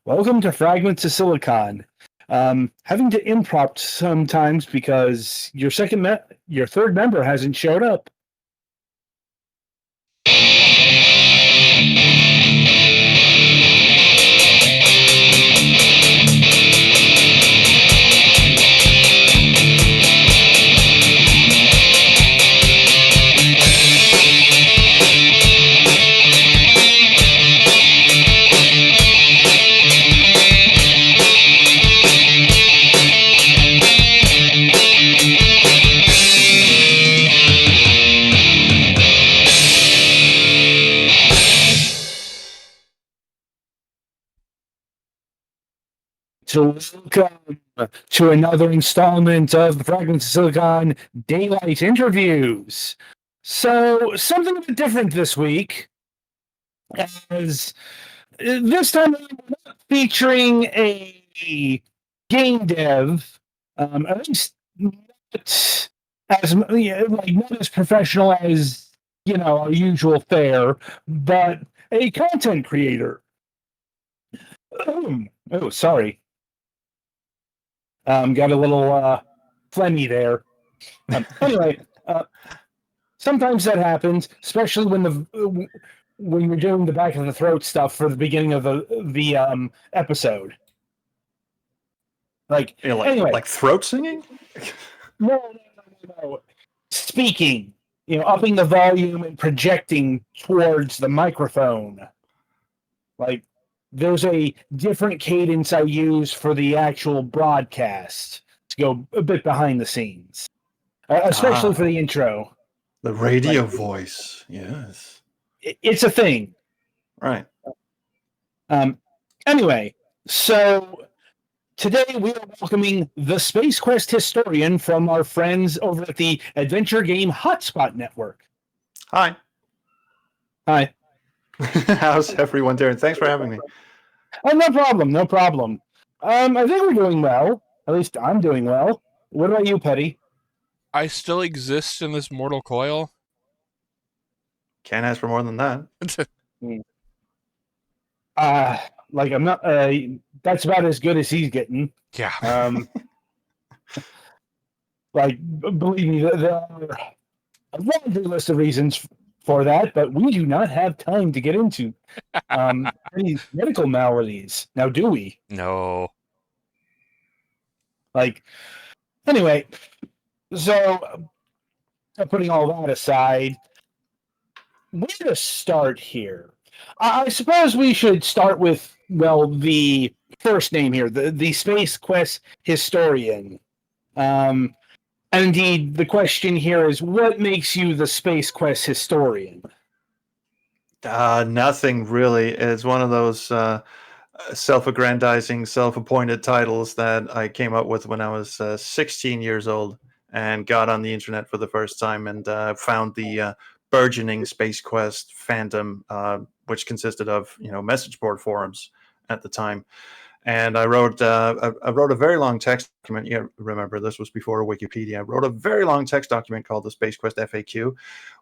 Welcome to Fragments of Silicon. Having to imprompt sometimes because your third member hasn't showed up. So welcome to another installment of the Fragments of Silicon Daylight Interviews. So something a bit different this week, as this time we're not featuring a game dev, at least not not as professional as our usual fare, but a content creator. Oh, sorry. Got a little phlegmy there. Anyway, sometimes that happens, especially when you're doing the back of the throat stuff for the beginning of the episode. Anyway, like throat singing? No. Speaking, upping the volume and projecting towards the microphone. Like, there's a different cadence I use for the actual broadcast to go a bit behind the scenes, especially for the intro. The radio voice, yes. It's a thing. Right. Anyway, so today we are welcoming the Space Quest historian from our friends over at the adventure game Hotspot network. Hi. Hi. How's everyone doing? Thanks for having me. Oh, no problem. I think we're doing well. At least I'm doing well. What about you, Petty? I still exist in this mortal coil. Can't ask for more than that. I'm not. That's about as good as he's getting. Yeah. Believe me, there are a laundry list of reasons for that, but we do not have time to get into any medical maladies. Now, do we? No. Anyway, so putting all that aside, where to start here? I suppose we should start with, the first name here, the Space Quest historian. And indeed, the question here is, what makes you the Space Quest historian? Nothing really. It's one of those self-aggrandizing, self-appointed titles that I came up with when I was 16 years old and got on the internet for the first time and found the burgeoning Space Quest fandom, which consisted of message board forums at the time. And I wrote a very long text document. Yeah, remember, this was before Wikipedia. I wrote a very long text document called the Space Quest FAQ,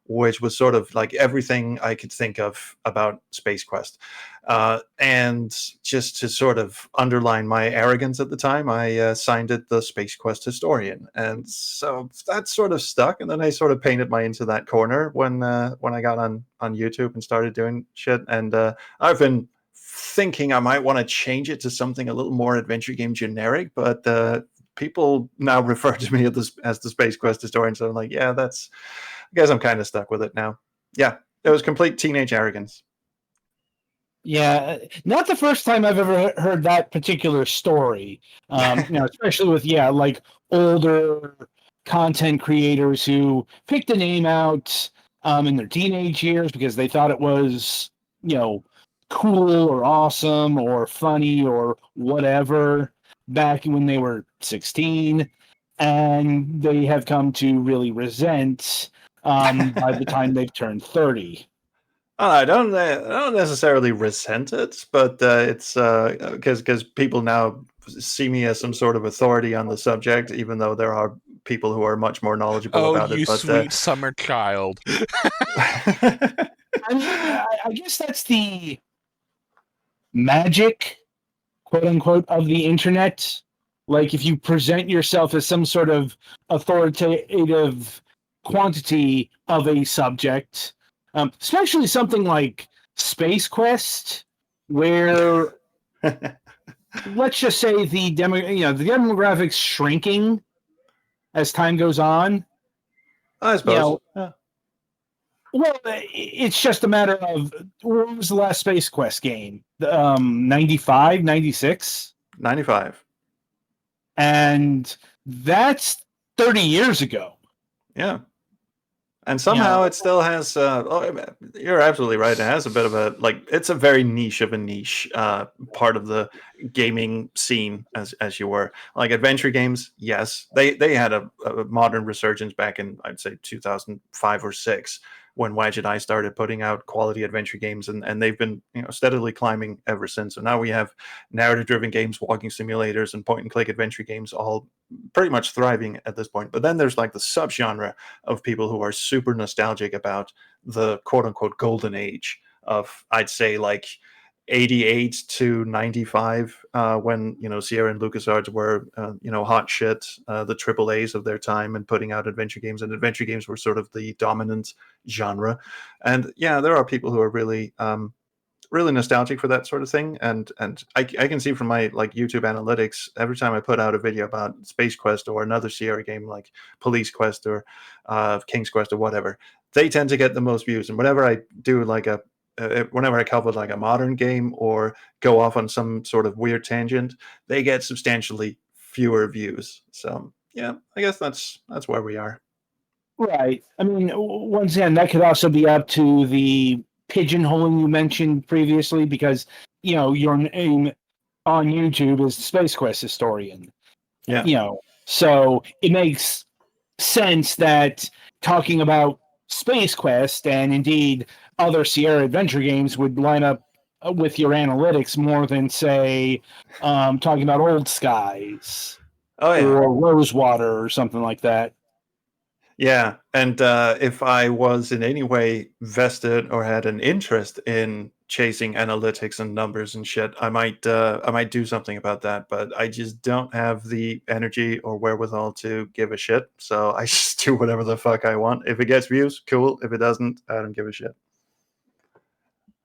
which was sort of like everything I could think of about Space Quest. And just to sort of underline my arrogance at the time, I signed it the Space Quest historian. And so that sort of stuck. And then I sort of painted my into that corner when I got on YouTube and started doing shit. And I've been thinking I might want to change it to something a little more adventure game generic, but people now refer to me as the Space Quest historian, so I'm like, I guess I'm kind of stuck with it now. Yeah, it was complete teenage arrogance. Yeah, not the first time I've ever heard that particular story. Especially with older content creators who picked a name out in their teenage years because they thought it was cool or awesome or funny or whatever back when they were 16, and they have come to really resent by the time they've turned 30. I don't necessarily resent it, but it's because people now see me as some sort of authority on the subject, even though there are people who are much more knowledgeable about it. Oh, you sweet summer child. I guess that's the magic quote unquote of the internet. Like if you present yourself as some sort of authoritative quantity of a subject, especially something like Space Quest, where let's just say the demographics shrinking as time goes on. I suppose. Yeah. Well, it's just a matter of when was the last Space Quest game? 95, 96? 95. And that's 30 years ago. Yeah. And somehow it still has. You're absolutely right. It has a bit of a it's a very niche of a niche part of the gaming scene, as you were like adventure games. Yes, they had a modern resurgence back in I'd say 2005 or six when Wedge and I started putting out quality adventure games, and they've been steadily climbing ever since. So now we have narrative-driven games, walking simulators, and point-and-click adventure games all pretty much thriving at this point. But then there's like the subgenre of people who are super nostalgic about the quote-unquote golden age of, I'd say, like 88 to 95, when Sierra and LucasArts were hot shit, the triple A's of their time, and putting out adventure games, and adventure games were sort of the dominant genre. And yeah, there are people who are really really nostalgic for that sort of thing, and I can see from my like YouTube analytics, every time I put out a video about Space Quest or another Sierra game like Police Quest or King's Quest or whatever, they tend to get the most views. And whenever I do like whenever I cover like a modern game or go off on some sort of weird tangent, they get substantially fewer views. So yeah, I guess that's where we are. Right. I mean, once again, that could also be up to the pigeonholing you mentioned previously, because your name on YouTube is Space Quest historian. Yeah. So it makes sense that talking about Space Quest and indeed other Sierra adventure games would line up with your analytics more than, say, talking about Old Skies or Rosewater or something like that. Yeah, and if I was in any way vested or had an interest in chasing analytics and numbers and shit, I might do something about that. But I just don't have the energy or wherewithal to give a shit. So I just do whatever the fuck I want. If it gets views, cool. If it doesn't, I don't give a shit.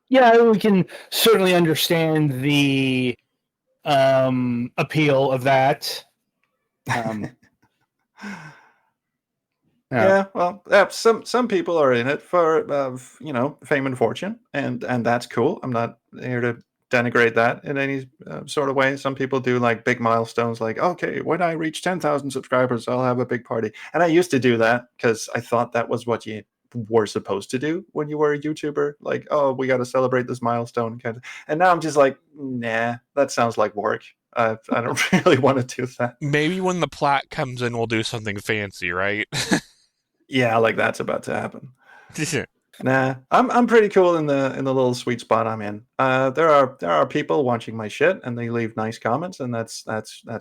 Yeah, we can certainly understand the appeal of that. Yeah, well, some people are in it for fame and fortune, and that's cool. I'm not here to denigrate that in any sort of way. Some people do like big milestones, like, okay, when I reach 10,000 subscribers, I'll have a big party. And I used to do that because I thought that was what you were supposed to do when you were a YouTuber. Like, oh, we got to celebrate this milestone, kind of. And now I'm just like, nah, that sounds like work. I don't really want to do that. Maybe when the plaque comes in, we'll do something fancy, right? Yeah, like that's about to happen. Nah, I'm pretty cool in the little sweet spot I'm in. There are people watching my shit and they leave nice comments, and that's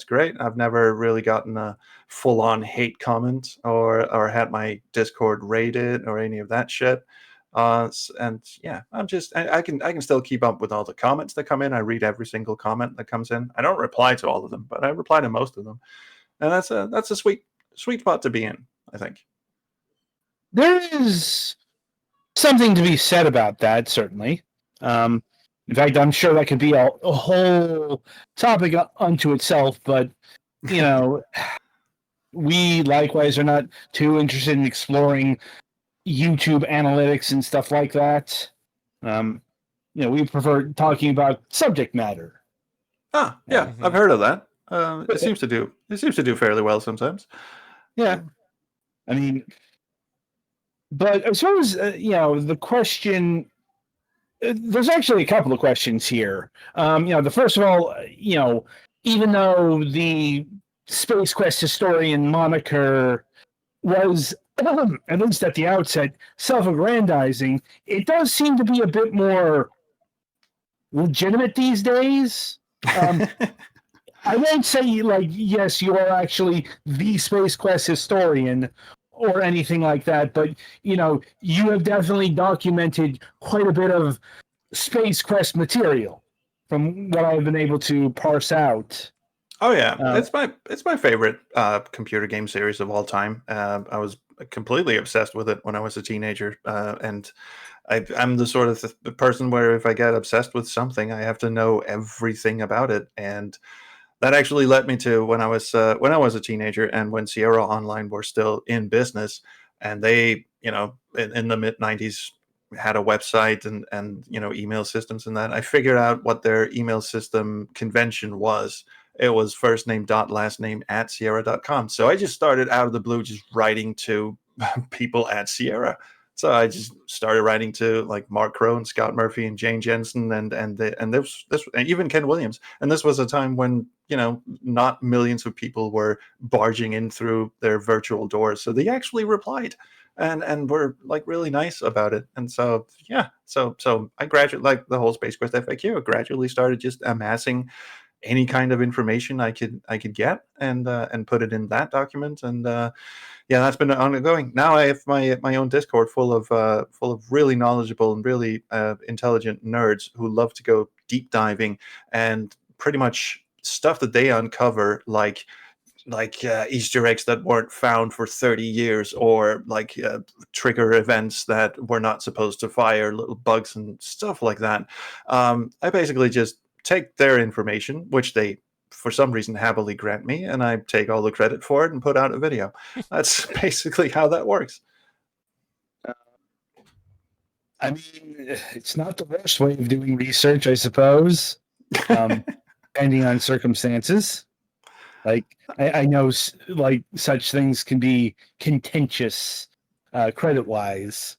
great. I've never really gotten a full on hate comment or had my Discord raided or any of that shit. And yeah, I can still keep up with all the comments that come in. I read every single comment that comes in. I don't reply to all of them, but I reply to most of them, and that's a sweet spot to be in, I think. There is something to be said about that, certainly. In fact, I'm sure that could be a whole topic unto itself, but, we likewise are not too interested in exploring YouTube analytics and stuff like that. We prefer talking about subject matter. Ah, yeah, Mm-hmm. I've heard of that. It seems to do fairly well sometimes. Yeah. I mean, but as far as, the question, there's actually a couple of questions here. The first of all, even though the Space Quest historian moniker was, at least at the outset, self-aggrandizing, it does seem to be a bit more legitimate these days. I won't say, yes, you are actually the Space Quest historian or anything like that, but, you have definitely documented quite a bit of Space Quest material from what I've been able to parse out. Oh yeah, Uh, it's my favorite computer game series of all time. I was completely obsessed with it when I was a teenager, and I'm the sort of the person where if I get obsessed with something, I have to know everything about it. And that actually led me to when I was a teenager and when Sierra Online were still in business, and they, in the mid '90s had a website and email systems and that. I figured out what their email system convention was. It was first name dot last name at Sierra.com. So I just started out of the blue, just writing to people at Sierra. So I just started writing to like Mark Crow, Scott Murphy, and Jane Jensen, and this and even Ken Williams. And this was a time when not millions of people were barging in through their virtual doors. So they actually replied, and were like really nice about it. And so yeah, so I gradually, like the whole Space Quest FAQ, I gradually started just amassing any kind of information I could get and put it in that document. And yeah, that's been ongoing. Now I have my own Discord full of really knowledgeable and really intelligent nerds who love to go deep diving, and pretty much stuff that they uncover, like Easter eggs that weren't found for 30 years, or like trigger events that were not supposed to fire, little bugs and stuff like that. I basically just take their information, which they for some reason happily grant me, and I take all the credit for it and put out a video. That's basically how that works. I mean, it's not the worst way of doing research, I suppose, depending on circumstances. Like I know, like such things can be contentious, credit-wise.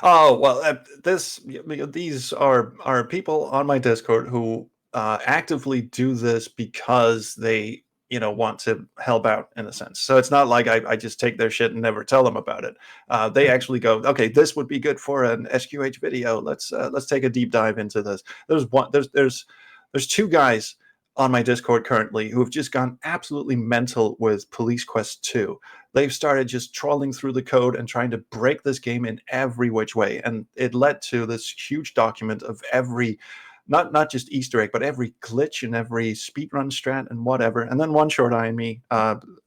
Oh well, these are people on my Discord who actively do this because they want to help out in a sense. So it's not like I just take their shit and never tell them about it. They actually go, okay, this would be good for an SQH video. Let's take a deep dive into this. There's two guys on my Discord currently who have just gone absolutely mental with Police Quest 2. They've started just trawling through the code and trying to break this game in every which way. And it led to this huge document of every, not just Easter egg, but every glitch and every speedrun strat and whatever. And then One Short Eye and me,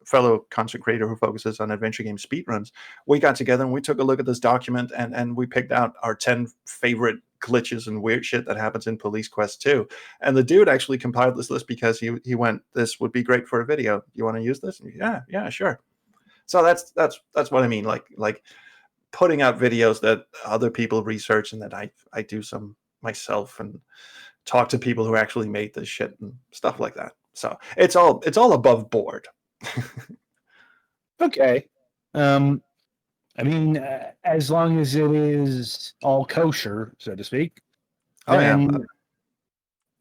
fellow content creator who focuses on adventure game speedruns, we got together and we took a look at this document, and we picked out our 10 favorite glitches and weird shit that happens in Police Quest 2. And the dude actually compiled this list because he went, this would be great for a video. You want to use this? And yeah, sure. So that's what I mean. Like putting out videos that other people research and that I do some myself and talk to people who actually made this shit and stuff like that. So it's all above board. Okay. I mean, as long as it is all kosher, so to speak, then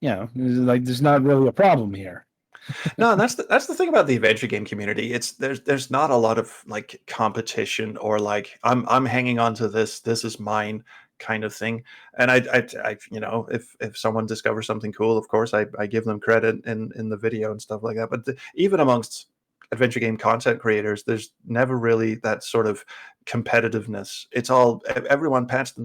like there's not really a problem here. No, that's the thing about the adventure game community. It's there's not a lot of like competition or like I'm hanging on to this is mine kind of thing. And I if someone discovers something cool, of course I give them credit in the video and stuff like that. But even amongst adventure game content creators, there's never really that sort of competitiveness. It's all everyone pats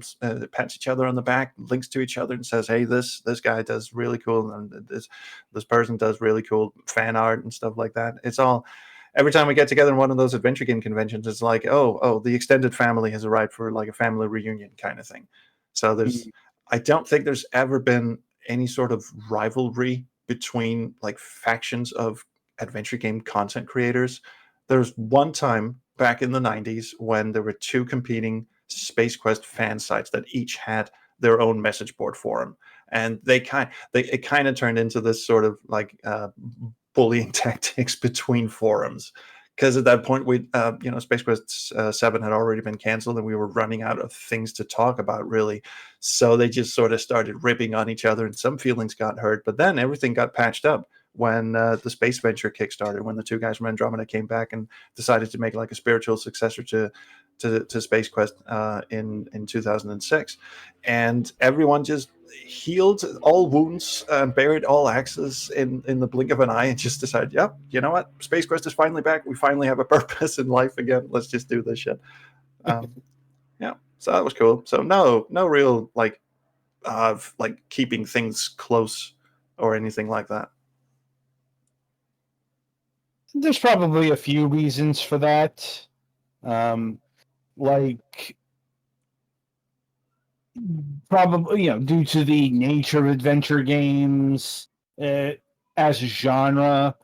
each other on the back, links to each other, and says, "Hey, this guy does really cool, and this person does really cool fan art and stuff like that." It's all every time we get together in one of those adventure game conventions, it's like, oh, the extended family has arrived for like a family reunion kind of thing. So I don't think there's ever been any sort of rivalry between like factions of adventure game content creators. There's one time back in the 90s when there were two competing Space Quest fan sites that each had their own message board forum, and it kind of turned into this sort of like bullying tactics between forums, because at that point we Space Quest 7 had already been canceled and we were running out of things to talk about, really. So they just sort of started ripping on each other, and some feelings got hurt, but then everything got patched up when the Space Venture kickstarted, when the two guys from Andromeda came back and decided to make like a spiritual successor to Space Quest in 2006. And everyone just healed all wounds and buried all axes in the blink of an eye, and just decided, yep, you know what? Space Quest is finally back. We finally have a purpose in life again. Let's just do this shit. Yeah, so that was cool. So no real like of like keeping things close or anything like that. There's probably a few reasons for that. Like probably, due to the nature of adventure games as a genre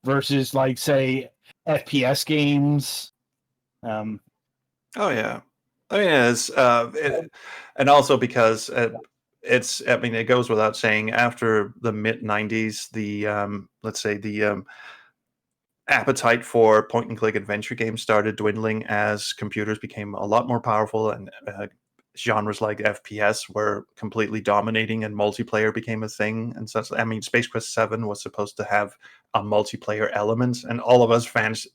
versus, like, say, FPS games. Oh yeah, I mean and also because it's. I mean, it goes without saying. After the mid '90s, the let's say the appetite for point and click adventure games started dwindling as computers became a lot more powerful and genres like FPS were completely dominating and multiplayer became a thing and such. I mean, Space Quest 7 was supposed to have a multiplayer element, and all of us fans,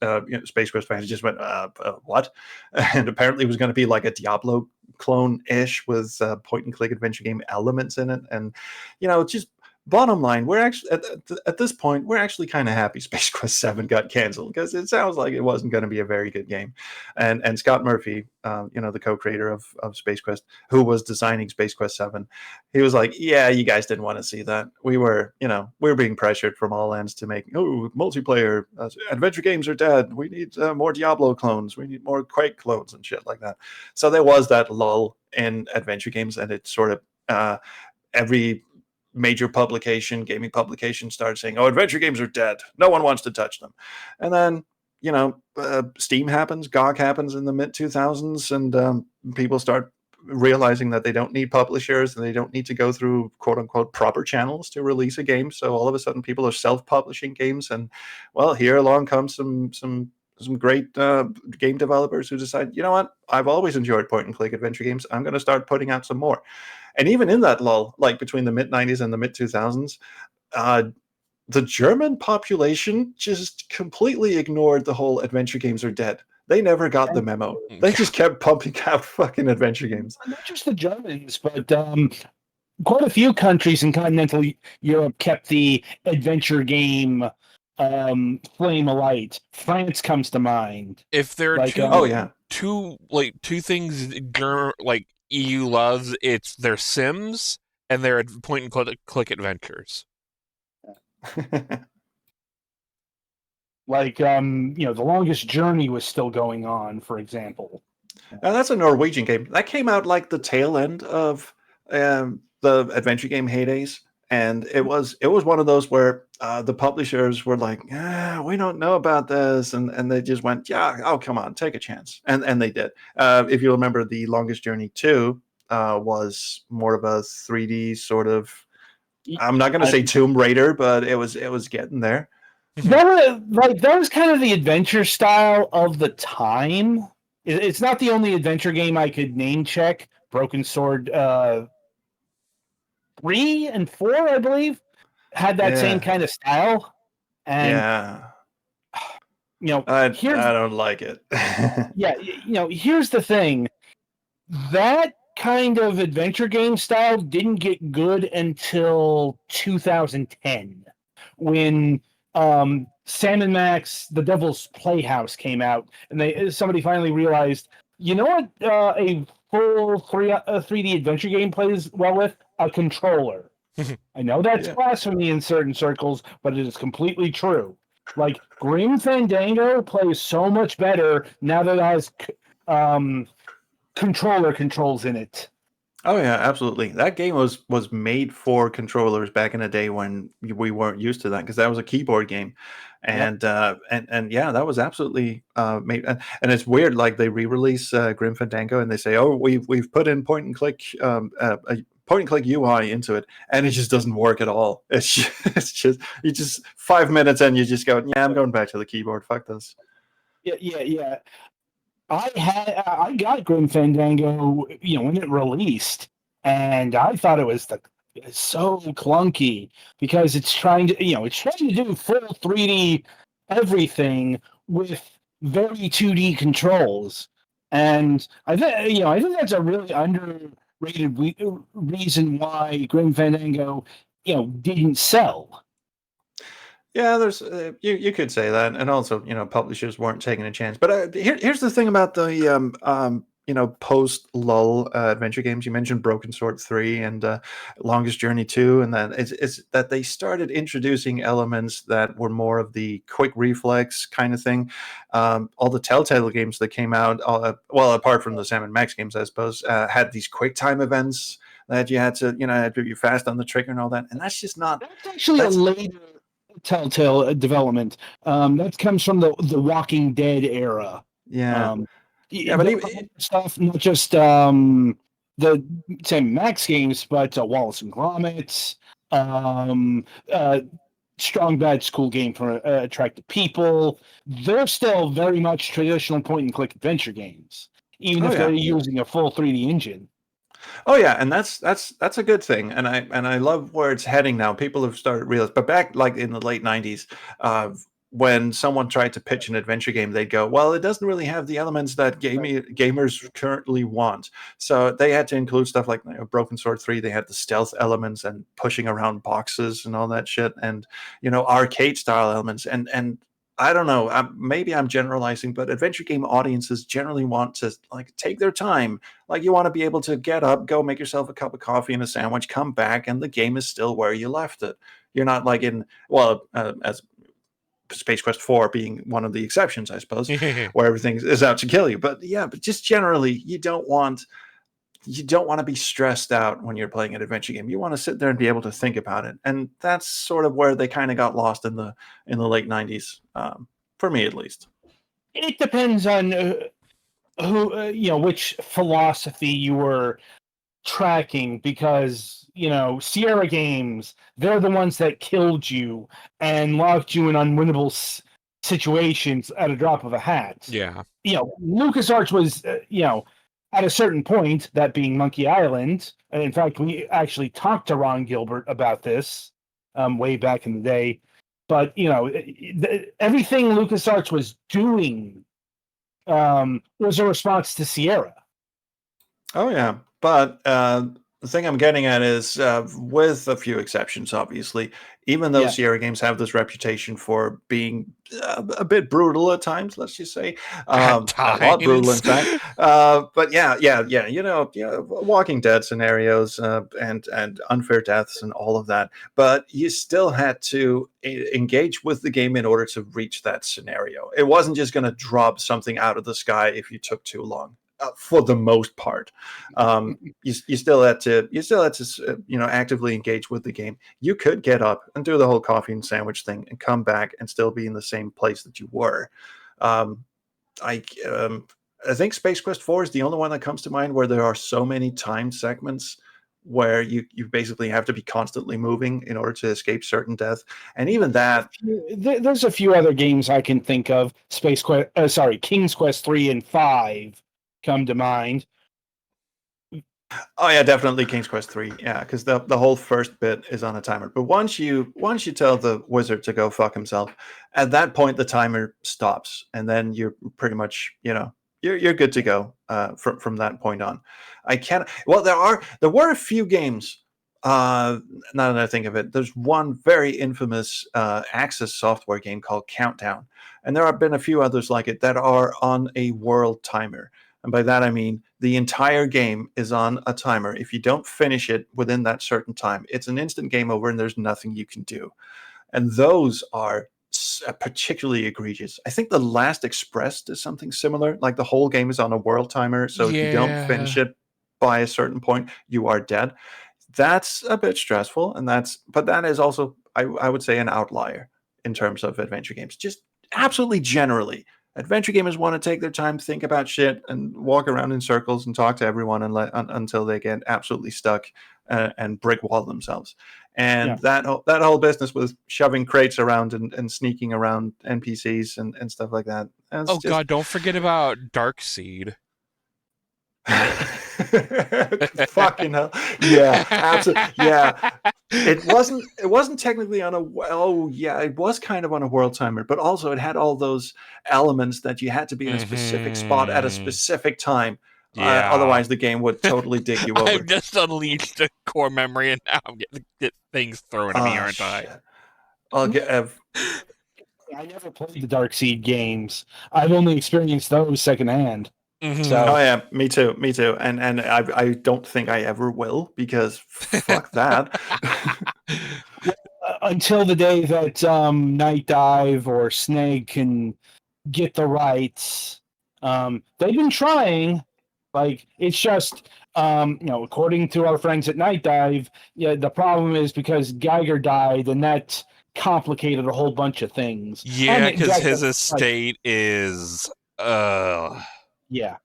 Space Quest fans, just went, what? And apparently it was going to be like a Diablo clone-ish with point and click adventure game elements in it. And, just bottom line, we're actually at this point we're actually kind of happy Space Quest 7 got canceled because it sounds like it wasn't going to be a very good game. And Scott Murphy, the co-creator of Space Quest, who was designing Space Quest 7, he was like, yeah, you guys didn't want to see that. We were being pressured from all ends to make multiplayer adventure games are dead. We need more Diablo clones. We need more Quake clones and shit like that. So there was that lull in adventure games, and it sort of every major gaming publication, started saying, "Oh, adventure games are dead. No one wants to touch them." And then, Steam happens, GOG happens in the mid 2000s, and people start realizing that they don't need publishers and they don't need to go through quote unquote proper channels to release a game. So all of a sudden, people are self-publishing games, and well, here along comes some great game developers who decide, you know what, I've always enjoyed point and click adventure games. I'm going to start putting out some more. And even in that lull, like between the mid 90s and the mid 2000s, the German population just completely ignored the whole adventure games are dead. They never got the memo. They just kept pumping out fucking adventure games. Not just the Germans, but quite a few countries in continental Europe kept the adventure game flame alight. France comes to mind. If there are Like, two things like EU loves, it's their Sims and their point and click adventures. Like, The Longest Journey was still going on, for example. Now, that's a Norwegian game. That came out like the tail end of the adventure game heydays. And it was one of those where the publishers were like, we don't know about this. And they just went, yeah, oh, come on, take a chance. And they did. If you remember, The Longest Journey 2 was more of a 3D sort of, I'm not going to say Tomb Raider, but it was getting there. That was kind of the adventure style of the time. It's not the only adventure game I could name check. Broken Sword 3 and 4, I believe, had that same kind of style. And I don't like it. Here's the thing. That kind of adventure game style didn't get good until 2010, when Sam and Max, The Devil's Playhouse came out, and somebody finally realized, you know what, a full 3D adventure game plays well with? A controller. I know that's blasphemy in certain circles, but it is completely true. Like, Grim Fandango plays so much better now that it has controller controls in it. Oh yeah, absolutely. That game was made for controllers back in the day when we weren't used to that, because that was a keyboard game, and yeah, that was absolutely made. And it's weird, like they re-release Grim Fandango and they say, oh, we've put in point and click a point and click UI into it, and it just doesn't work at all. It's just you just 5 minutes and you just go, yeah, I'm going back to the keyboard. Fuck this. Yeah. I got Grim Fandango, when it released, and I thought it was so clunky because it's trying to do full 3D everything with very 2D controls, and I think that's a really underrated reason why Grim Fandango, didn't sell. Yeah, there's you could say that, and also publishers weren't taking a chance. But here's the thing about the post lull adventure games. You mentioned Broken Sword 3 and Longest Journey 2, and then it's that they started introducing elements that were more of the quick reflex kind of thing. All the Telltale games that came out, well, apart from the Sam and Max games, I suppose, had these quick time events that you had to, had to be fast on the trigger and all that, and that's just not. That's actually a later Telltale development. That comes from the Walking Dead era. Yeah. Yeah, but stuff, not just the same Max games, but Wallace and Gromit, Strong Bad School Game for Attractive People. They're still very much traditional point and click adventure games, even if they're using a full 3D engine. Oh yeah, and that's a good thing, and I love where it's heading now. People have started realizing, but back like in the late '90s, when someone tried to pitch an adventure game, they'd go, "Well, it doesn't really have the elements that gamers currently want." So they had to include stuff like Broken Sword 3. They had the stealth elements and pushing around boxes and all that shit, and arcade style elements, and I don't know. Maybe I'm generalizing, but adventure game audiences generally want to take their time. Like you want to be able to get up, go make yourself a cup of coffee and a sandwich, come back, and the game is still where you left it. You're not like as Space Quest 4 being one of the exceptions, I suppose, where everything is out to kill you. But just generally, you don't want to be stressed out when you're playing an adventure game. You want to sit there and be able to think about it, and that's sort of where they kind of got lost in the late '90s, for me at least. It depends on who which philosophy you were tracking, because Sierra Games, they're the ones that killed you and locked you in unwinnable situations at a drop of a hat. Yeah. LucasArts was at a certain point, that being Monkey Island, and in fact, we actually talked to Ron Gilbert about this way back in the day. But everything LucasArts was doing was a response to Sierra. Oh yeah, but the thing I'm getting at is, with a few exceptions, obviously, even though Sierra Games have this reputation for being a bit brutal at times, let's just say, a lot brutal, in fact. But Walking Dead scenarios and unfair deaths and all of that. But you still had to engage with the game in order to reach that scenario. It wasn't just going to drop something out of the sky if you took too long. For the most part, you still had to actively engage with the game. You could get up and do the whole coffee and sandwich thing and come back and still be in the same place that you were. I think Space Quest 4 is the only one that comes to mind where there are so many time segments where you basically have to be constantly moving in order to escape certain death. And even that, there's a few other games I can think of. King's Quest 3 and 5 come to mind. Oh yeah, definitely King's Quest 3. Yeah, because the whole first bit is on a timer. But once you tell the wizard to go fuck himself, at that point the timer stops, and then you're pretty much you're good to go from that point on. There were a few games. Now that I think of it, there's one very infamous Axis software game called Countdown, and there have been a few others like it that are on a world timer. And by that, I mean the entire game is on a timer. If you don't finish it within that certain time, it's an instant game over and there's nothing you can do. And those are particularly egregious. I think The Last Expressed is something similar. Like the whole game is on a world timer. So if you don't finish it by a certain point, you are dead. That's a bit stressful. But that is also, I would say, an outlier in terms of adventure games. Just absolutely generally. Adventure gamers want to take their time, think about shit, and walk around in circles and talk to everyone until they get absolutely stuck and brick wall themselves. And that whole business with shoving crates around and sneaking around NPCs and stuff like that. God, don't forget about Darkseid. Fucking hell. Yeah, absolutely. Yeah. It wasn't technically on it was kind of on a world timer, but also it had all those elements that you had to be in a specific spot at a specific time. Otherwise the game would totally dig you over. I've just unleashed a core memory and now I'm getting things thrown at me, aren't I? I never played the Darkseid games. I've only experienced those secondhand. So Oh yeah, me too, and I don't think I ever will because fuck that. until the day that Night Dive or Snake can get the rights, they've been trying. Like it's just according to our friends at Night Dive, yeah, the problem is because Geiger died, and that complicated a whole bunch of things. Yeah, And because his Geiger, estate is yeah,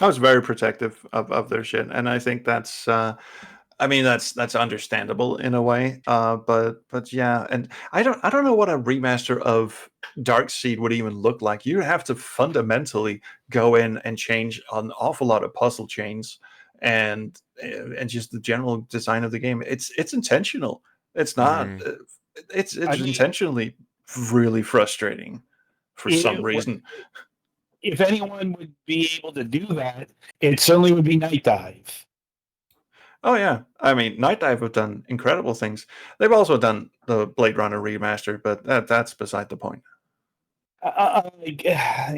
I was very protective of their shit, and I think that's I mean that's understandable in a way. But yeah, and I don't know what a remaster of Dark Seed would even look like. You have to fundamentally go in and change an awful lot of puzzle chains and just the general design of the game. It's intentional. It's not. mhm. It's I mean, intentionally really frustrating for some it, reason. if anyone would be able to do that, it certainly would be Night Dive. Oh yeah, I mean, Night Dive have done incredible things. They've also done the Blade Runner remaster, but that's beside the point. Yeah,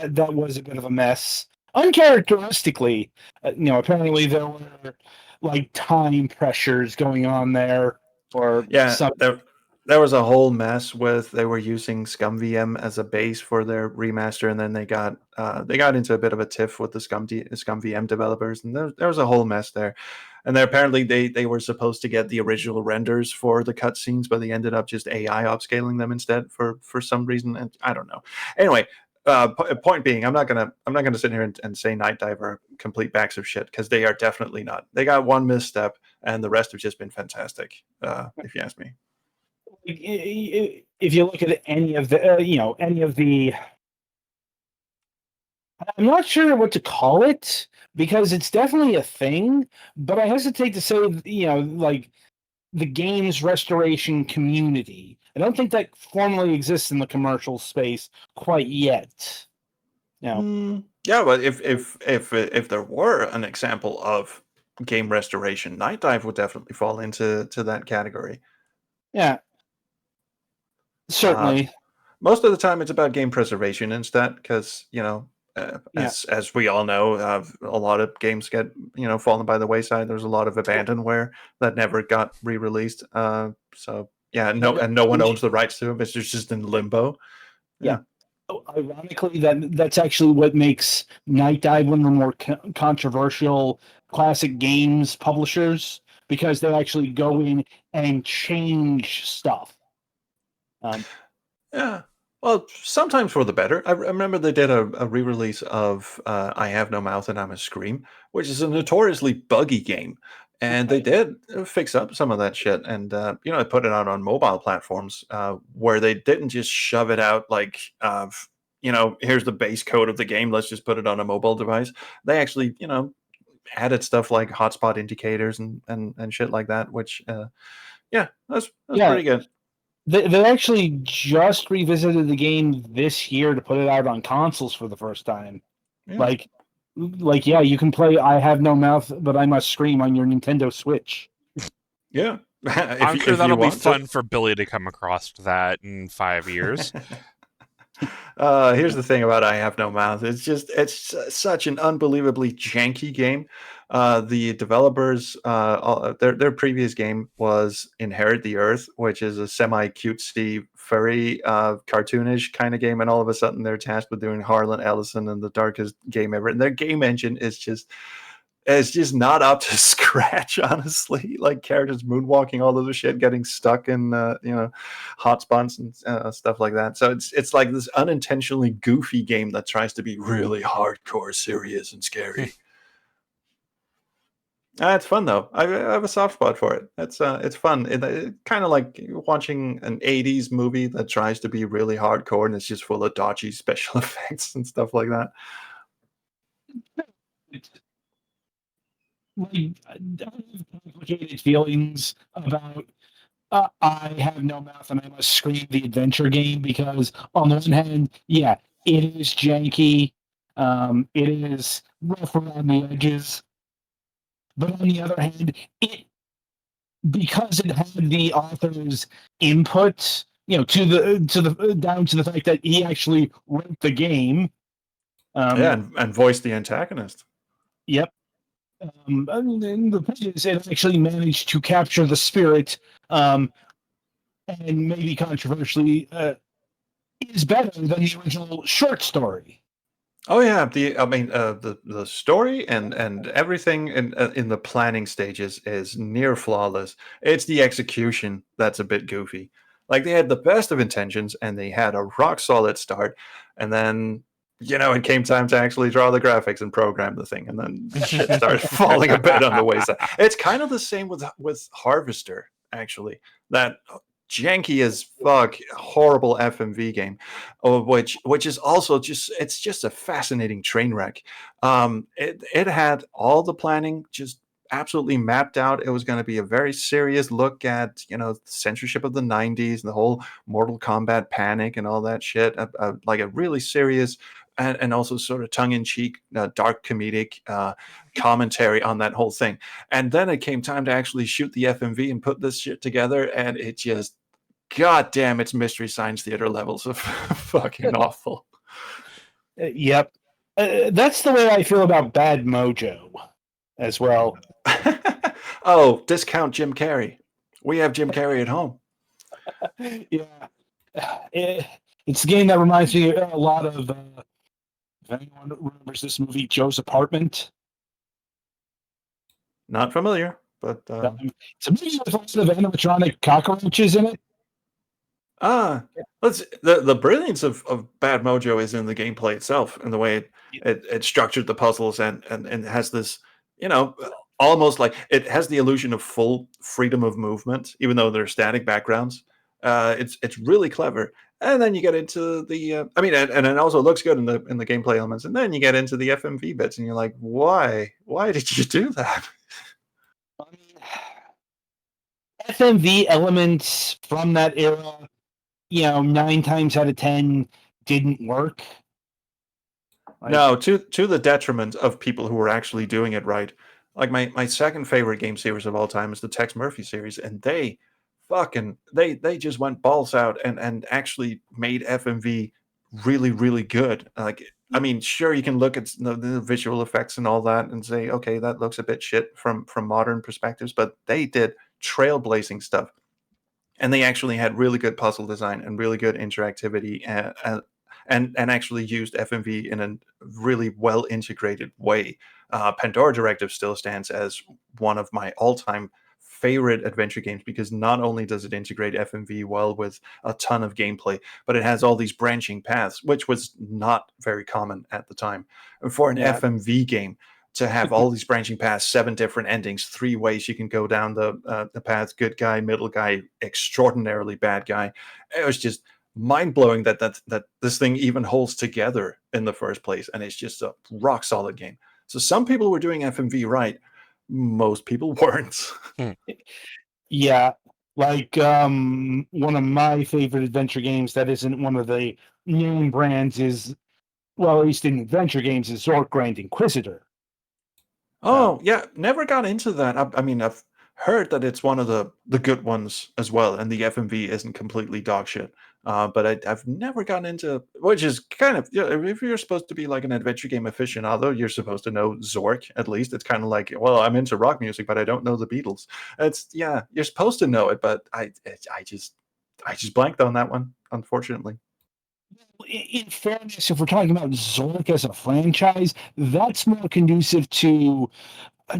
that was a bit of a mess. Uncharacteristically, apparently there were like time pressures going on there, or Yeah, some. there was a whole mess with they were using ScumVM as a base for their remaster, and then they got into a bit of a tiff with the ScumVM developers, and there was a whole mess there. And they apparently they were supposed to get the original renders for the cutscenes, but they ended up just AI upscaling them instead for some reason, and I don't know. Anyway, point being, I'm not gonna sit here and say Night Dive are complete bags of shit because they are definitely not. They got one misstep, and the rest have just been fantastic. If you ask me. If you look at any of the, I'm not sure what to call it because it's definitely a thing, but I hesitate to say, like the games restoration community. I don't think that formally exists in the commercial space quite yet. Yeah, but if there were an example of game restoration, Night Dive would definitely fall into that category. Yeah, Uh, certainly. Most of the time, it's about game preservation instead, because Yeah, as we all know, a lot of games get fallen by the wayside. There's a lot of abandonware that never got re-released. So yeah, no one owns the rights to them. It's just in limbo. yeah. Yeah. Ironically, that's actually what makes Night Dive one of the more controversial classic games publishers because they actually go in and change stuff. Yeah. Well, sometimes for the better. I remember they did a re-release of I Have No Mouth and I'm a Scream, which is a notoriously buggy game. And they did fix up some of that shit and put it out on mobile platforms where they didn't just shove it out like here's the base code of the game, let's just put it on a mobile device. They actually, added stuff like hotspot indicators and shit like that, which that's Yeah, pretty good. they actually just revisited the game this year to put it out on consoles for the first time. Yeah. Like yeah, you can play I Have No Mouth, but I Must Scream on your Nintendo Switch. Yeah. I'm sure that'll be fun for Billy to come across that in 5 years. Here's the thing about I Have No Mouth. It's such an unbelievably janky game. The developers, their previous game was Inherit the Earth, which is a semi cutesy, furry, cartoonish kind of game, and all of a sudden they're tasked with doing Harlan Ellison and the darkest game ever. And their game engine is just it's just not up to scratch, honestly. Like characters moonwalking, all of the shit, getting stuck in hotspots and stuff like that. So it's like this unintentionally goofy game that tries to be really hardcore, serious, and scary. It's fun though. I have a soft spot for it. It's fun. It kind of like watching an '80s movie that tries to be really hardcore and it's just full of dodgy special effects and stuff like that. Like, I have complicated feelings about I Have No Mouth and I Must Scream, the adventure game, because on the one hand, yeah, it is janky, it is rough around the edges, but on the other hand, it because it had the author's input, to the down to the fact that he actually wrote the game. and voice the antagonist. Yep. And the point is, it actually managed to capture the spirit, and maybe controversially, is better than the original short story. Oh yeah, the story and everything in the planning stages is near flawless. It's the execution that's a bit goofy. Like they had the best of intentions and they had a rock solid start, and then it came time to actually draw the graphics and program the thing, and then shit started falling a bit on the wayside. It's kind of the same with Harvester, actually. That janky as fuck, horrible FMV game, which is also just a fascinating train wreck. It had all the planning just absolutely mapped out. It was going to be a very serious look at censorship of the 90s and the whole Mortal Kombat panic and all that shit, like a really serious and also sort of tongue-in-cheek dark comedic commentary on that whole thing. And then it came time to actually shoot the FMV and put this shit together, and it just, god damn, it's Mystery Science Theater levels of fucking awful. Yep. That's the way I feel about Bad Mojo as well. Oh, discount Jim Carrey. We have Jim Carrey at home. Yeah. It's a game that reminds me a lot of, if anyone remembers this movie, Joe's Apartment. Not familiar, but it's a movie with lots of animatronic cockroaches in it. The brilliance of Bad Mojo is in the gameplay itself and the way it structured the puzzles and has this, almost like it has the illusion of full freedom of movement, even though they're static backgrounds. It's really clever. And then you get into the, and it also looks good in the gameplay elements. And then you get into the FMV bits, and you're like, why did you do that? I mean, FMV elements from that era, 9 times out of 10 didn't work. No, to the detriment of people who were actually doing it right. Like my second favorite game series of all time is the Tex Murphy series, and they just went balls out and actually made FMV really, really good. Like, I mean, sure, you can look at the visual effects and all that and say, okay, that looks a bit shit from modern perspectives, but they did trailblazing stuff. And they actually had really good puzzle design and really good interactivity, and actually used FMV in a really well integrated way. Pandora Directive still stands as one of my all-time favorite adventure games because not only does it integrate FMV well with a ton of gameplay, but it has all these branching paths, which was not very common at the time. And for an FMV game to have all these branching paths, 7 different endings, 3 ways you can go down the path, good guy, middle guy, extraordinarily bad guy. It was just mind-blowing that this thing even holds together in the first place, and it's just a rock solid game. So some people were doing FMV right, most people weren't. Yeah, like one of my favorite adventure games that isn't one of the name brands is, well, at least in adventure games, is Zork Grand Inquisitor. Oh, yeah, never got into that. I mean, I've heard that it's one of the good ones as well, and the FMV isn't completely dog shit. But I've never gotten into, which is kind of, if you're supposed to be like an adventure game aficionado, you're supposed to know Zork at least. It's kind of like, well, I'm into rock music, but I don't know the Beatles. You're supposed to know it, but I just blanked on that one, unfortunately. In fairness, if we're talking about Zork as a franchise, that's more conducive to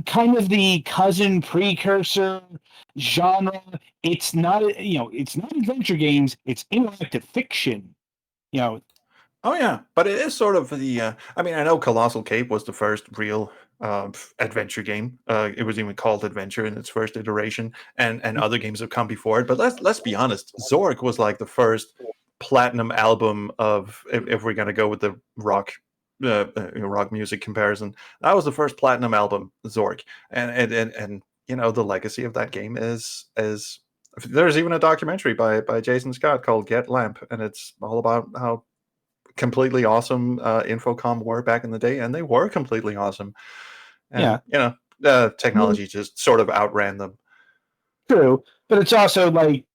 kind of the cousin precursor genre. It's not, it's not adventure games, it's interactive fiction. Oh yeah, but it is sort of the. I mean, I know Colossal Cape was the first real adventure game. It was even called Adventure in its first iteration, and other games have come before it. But let's be honest, Zork was like the first platinum album of, if we're gonna go with the rock. Rock music comparison. That was the first platinum album, Zork, and the legacy of that game is there's even a documentary by Jason Scott called Get Lamp, and it's all about how completely awesome Infocom were back in the day, and they were completely awesome. And technology just sort of outran them. True, but it's also like,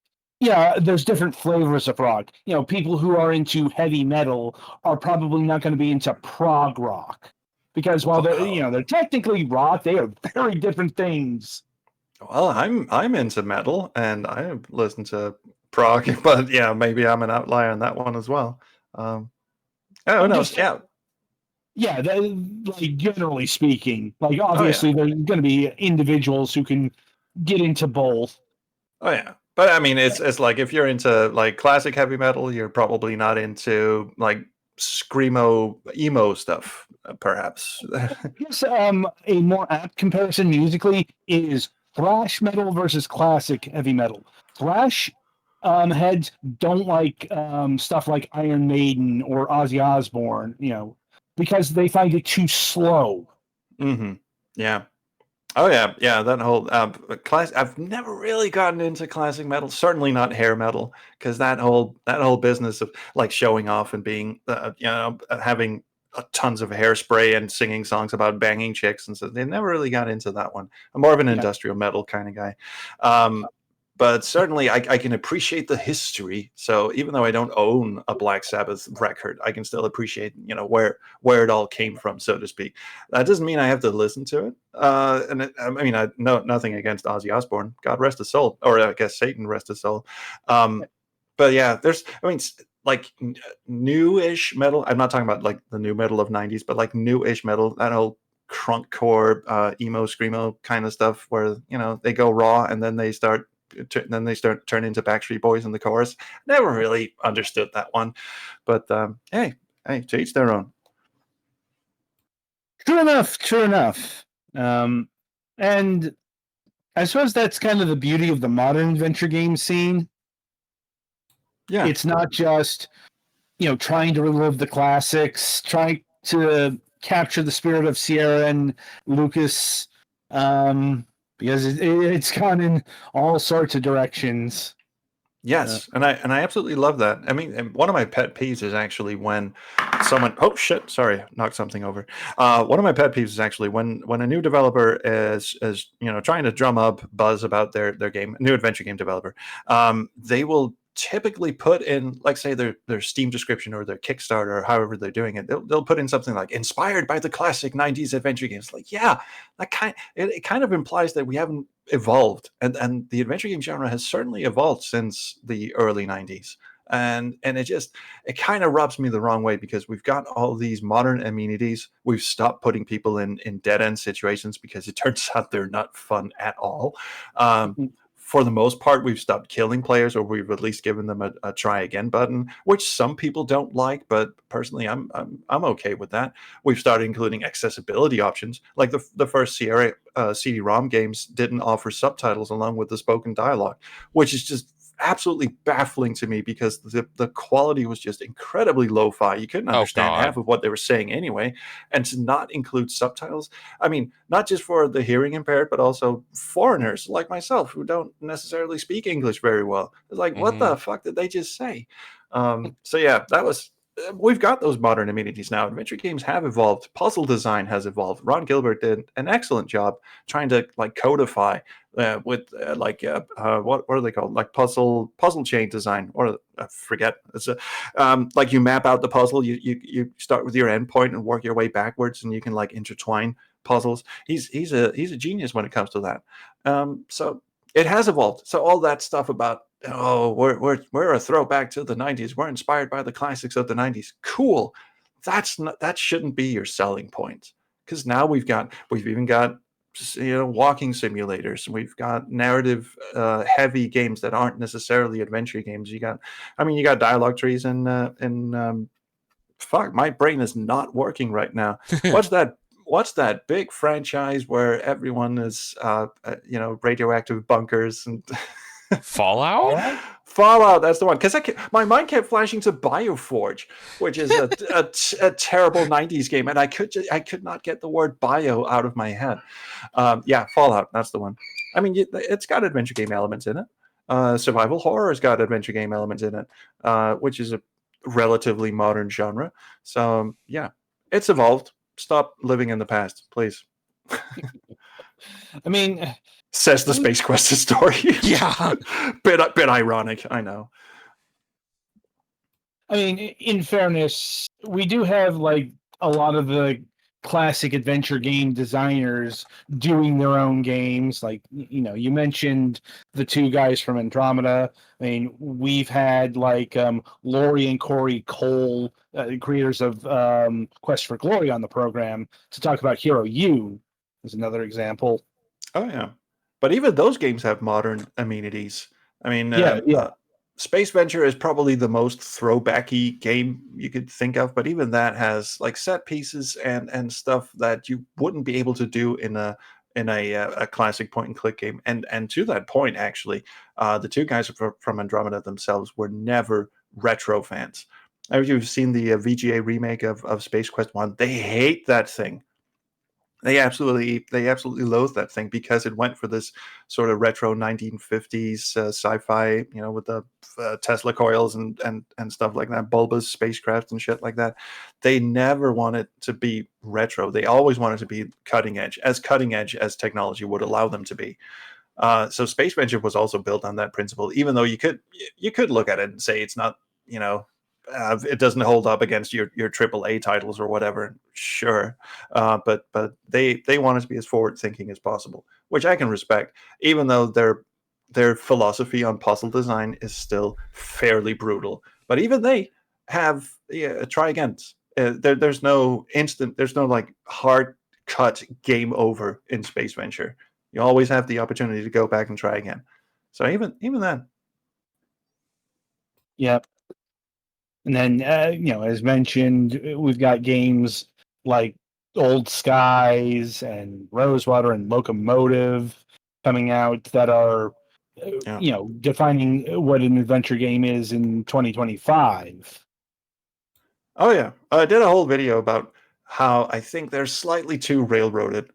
yeah, there's different flavors of rock. People who are into heavy metal are probably not going to be into prog rock because while they're technically rock, they are very different things. Well, I'm into metal and I listen to prog, but yeah, maybe I'm an outlier on that one as well. Who knows? Yeah. Yeah, like generally speaking, like Oh yeah. obviously there's going to be individuals who can get into both. Oh yeah. But I mean, it's like if you're into like classic heavy metal, you're probably not into like screamo emo stuff, perhaps. Yes, a more apt comparison musically is thrash metal versus classic heavy metal. Thrash heads don't like stuff like Iron Maiden or Ozzy Osbourne, because they find it too slow. Mm-hmm. Yeah. Oh yeah, yeah. That whole class. I've never really gotten into classic metal. Certainly not hair metal, because that whole business of like showing off and being, having tons of hairspray and singing songs about banging chicks and so they never really got into that one. I'm more of an Yeah. industrial metal kind of guy. But certainly I can appreciate the history. So even though I don't own a Black Sabbath record, I can still appreciate, where it all came from, so to speak. That doesn't mean I have to listen to it. I mean, I know nothing against Ozzy Osbourne. God rest his soul, or I guess Satan rest his soul. But yeah, like new-ish metal. I'm not talking about like the new metal of '90s, but like new-ish metal. That whole crunkcore, emo, screamo kind of stuff, where they go raw and then they start turn into Backstreet Boys in the chorus. Never really understood that one, but hey, to each their own. True enough. True enough. And I suppose that's kind of the beauty of the modern adventure game scene. Yeah, It's not just trying to relive the classics, trying to capture the spirit of Sierra and Lucas, because it's gone in all sorts of directions. yes, and I absolutely love that. I mean, and one of my pet peeves is actually when someone, oh shit, sorry, knocked something over. One of my pet peeves is actually when a new developer is trying to drum up buzz about their game, new adventure game developer. They will typically put in, like, say their Steam description or their Kickstarter or however they're doing it. They'll put in something like inspired by the classic '90s adventure games. Like, yeah, it kind of implies that we haven't evolved, and the adventure game genre has certainly evolved since the early '90s. And it kind of rubs me the wrong way because we've got all these modern amenities. We've stopped putting people in dead end situations because it turns out they're not fun at all. For the most part, we've stopped killing players, or we've at least given them a try again button, which some people don't like, but personally, I'm okay with that. We've started including accessibility options, like the first Sierra CD-ROM games didn't offer subtitles along with the spoken dialogue, which is just absolutely baffling to me because the quality was just incredibly lo-fi. You couldn't understand half of what they were saying anyway, and to not include subtitles, I mean, not just for the hearing impaired, but also foreigners like myself who don't necessarily speak English very well. It's like, what the fuck did they just say? So yeah, we've got those modern amenities now. Adventure games have evolved. Puzzle design has evolved. Ron Gilbert did an excellent job trying to like codify with what are they called? Like puzzle chain design, or I forget. It's like you map out the puzzle. You start with your endpoint and work your way backwards, and you can like intertwine puzzles. He's a genius when it comes to that. So it has evolved. So all that stuff about, oh, we're a throwback to the '90s. We're inspired by the classics of the '90s. Cool. That shouldn't be your selling point, because now we've even got walking simulators. We've got narrative heavy games that aren't necessarily adventure games. You got dialogue trees and fuck, my brain is not working right now. What's that big franchise where everyone is radioactive bunkers and Fallout? Fallout, that's the one. Because my mind kept flashing to Bioforge, which is a terrible '90s game, and I could not get the word bio out of my head. Yeah, Fallout, that's the one. I mean, it's got adventure game elements in it. Survival horror's got adventure game elements in it, which is a relatively modern genre. So yeah, it's evolved. Stop living in the past, please. I mean, Says the Space Quest historian. Yeah. bit ironic, I know. I mean, in fairness, we do have like a lot of the classic adventure game designers doing their own games. Like, you mentioned the two guys from Andromeda. I mean, we've had like Lori and Corey Cole, creators of Quest for Glory, on the program to talk about Hero U, is another example. Oh yeah, but even those games have modern amenities. I mean, Yeah. Space Venture is probably the most throwbacky game you could think of, but even that has like set pieces and stuff that you wouldn't be able to do in a classic point and click game. And to that point, actually, the two guys from Andromeda themselves were never retro fans. If you've seen the VGA remake of Space Quest One, they hate that thing. They absolutely loathe that thing because it went for this sort of retro 1950s sci-fi, with the Tesla coils and stuff like that, bulbous spacecraft and shit like that. They never wanted to be retro. They always wanted to be cutting edge as technology would allow them to be. So Space Venture was also built on that principle, even though you could look at it and say it's not, it doesn't hold up against your AAA titles or whatever. Sure, but they want us to be as forward thinking as possible, which I can respect, even though their philosophy on puzzle design is still fairly brutal. But even they have try again. There's no like hard cut game over in Space Venture. You always have the opportunity to go back and try again. So even then. Yep. And then, as mentioned, we've got games like Old Skies and Rosewater and Locomotive coming out that are, Yeah. defining what an adventure game is in 2025. Oh yeah, I did a whole video about how I think they're slightly too railroaded.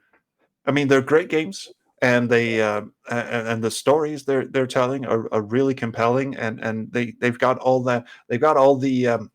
I mean, they're great games, and and the stories they're telling are really compelling, and they've got all that. They've got all the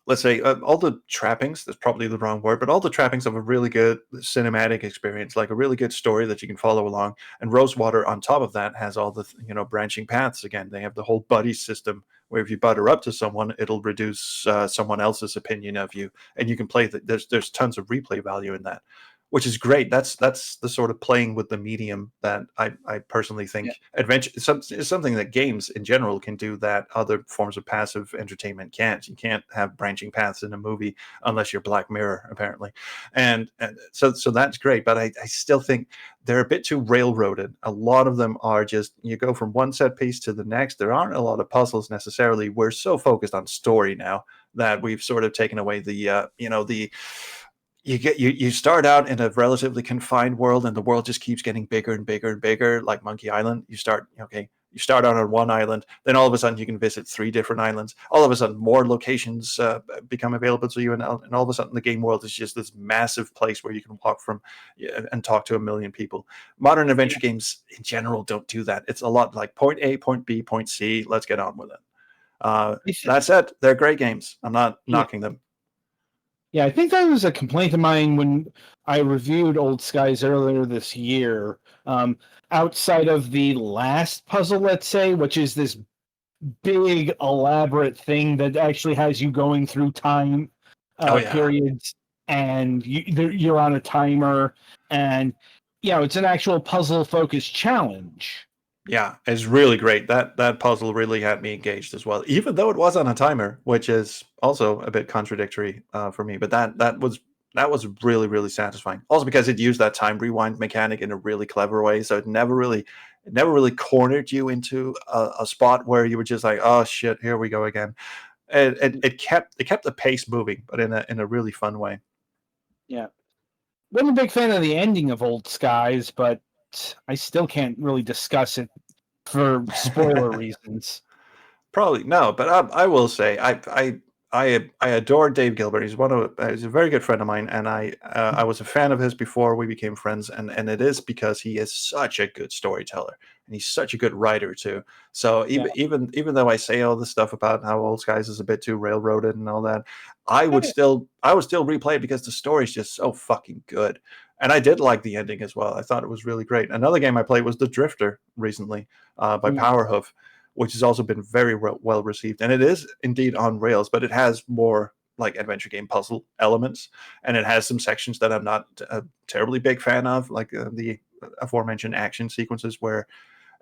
let's say all the trappings. That's probably the wrong word, but all the trappings of a really good cinematic experience, like a really good story that you can follow along. And Rosewater, on top of that, has all the branching paths. Again, they have the whole buddy system where if you butter up to someone, it'll reduce someone else's opinion of you, and you can play. There's tons of replay value in that, which is great. That's the sort of playing with the medium that I personally think adventure is something that games in general can do that other forms of passive entertainment can't. You can't have branching paths in a movie unless you're Black Mirror, apparently, and so that's great. But I still think they're a bit too railroaded. A lot of them are just you go from one set piece to the next. There aren't a lot of puzzles necessarily. We're so focused on story now that we've sort of taken away the you start out in a relatively confined world and the world just keeps getting bigger and bigger and bigger, like Monkey Island. You start out on one island, then all of a sudden you can visit 3 different islands. All of a sudden more locations become available to you, and all of a sudden the game world is just this massive place where you can walk from and talk to a million people. Modern adventure games in general don't do that. It's a lot like point A, point B, point C, let's get on with it. That said, they're great games. I'm not knocking them. Yeah, I think that was a complaint of mine when I reviewed Old Skies earlier this year. Outside of the last puzzle, let's say, which is this big, elaborate thing that actually has you going through time periods, and you're on a timer, and it's an actual puzzle-focused challenge. Yeah, it's really great. That puzzle really had me engaged as well, even though it was on a timer, which is also a bit contradictory for me. But that was really really satisfying. Also because it used that time rewind mechanic in a really clever way, so it never really cornered you into a spot where you were just like, oh shit, here we go again. It kept the pace moving, but in a really fun way. Yeah, I'm a big fan of the ending of Old Skies, but I still can't really discuss it for spoiler reasons. Probably no, but I will say I adore Dave Gilbert. He's a very good friend of mine, and I was a fan of his before we became friends, and it is because he is such a good storyteller and he's such a good writer too. So even though I say all this stuff about how Old Skies is a bit too railroaded and all that, I would still replay it because the story is just so fucking good. And I did like the ending as well. I thought it was really great. Another game I played was The Drifter recently by Powerhoof, which has also been very well received. And it is indeed on rails, but it has more like adventure game puzzle elements, and it has some sections that I'm not a terribly big fan of, like the aforementioned action sequences where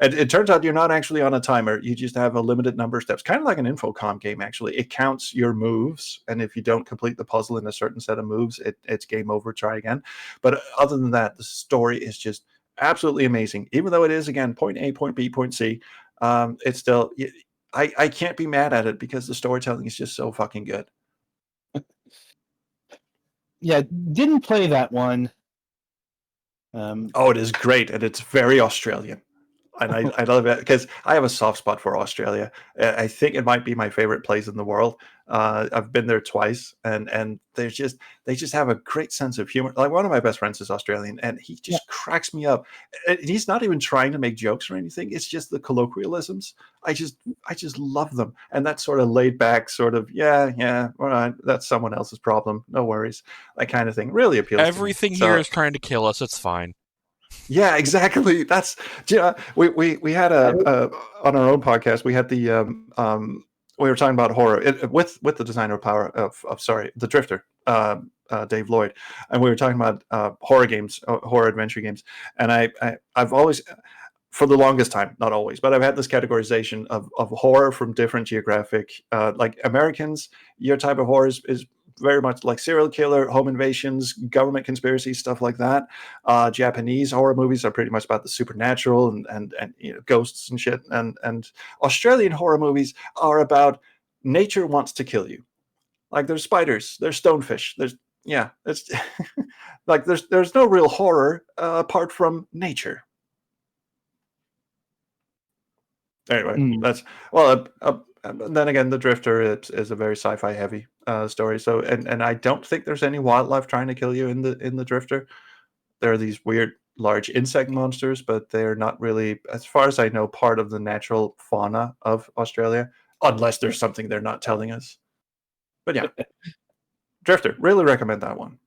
it turns out you're not actually on a timer. You just have a limited number of steps, kind of like an Infocom game, actually. It counts your moves, and if you don't complete the puzzle in a certain set of moves, it's game over, try again. But other than that, the story is just absolutely amazing. Even though it is, again, point A, point B, point C, it's still, I can't be mad at it because the storytelling is just so fucking good. Yeah, didn't play that one. Oh, it is great, and it's very Australian. And I love it because I have a soft spot for Australia. I think it might be my favorite place in the world. I've been there twice, and they just have a great sense of humor. Like one of my best friends is Australian, and he just cracks me up. And he's not even trying to make jokes or anything. It's just the colloquialisms. I just love them, and that sort of laid back, sort of all right, that's someone else's problem. No worries, that kind of thing really appeals. Everything to me. here is trying to kill us. It's fine. Yeah, exactly. That's we had on our own podcast. We had the we were talking about horror with the designer of Power of the Drifter, Dave Lloyd, and we were talking about horror games, horror adventure games, and I've always, for the longest time, not always, but I've had this categorization of horror from different geographic, like Americans. Your type of horror is very much like serial killer, home invasions, government conspiracies, stuff like that. Japanese horror movies are pretty much about the supernatural and ghosts and shit. And Australian horror movies are about nature wants to kill you. Like there's spiders, there's stonefish, it's like there's no real horror apart from nature. Anyway, that's then again, The Drifter is a very sci-fi heavy story. So, and I don't think there's any wildlife trying to kill you in the Drifter. There are these weird large insect monsters, but they're not really, as far as I know, part of the natural fauna of Australia, unless there's something they're not telling us. But yeah, Drifter, really recommend that one.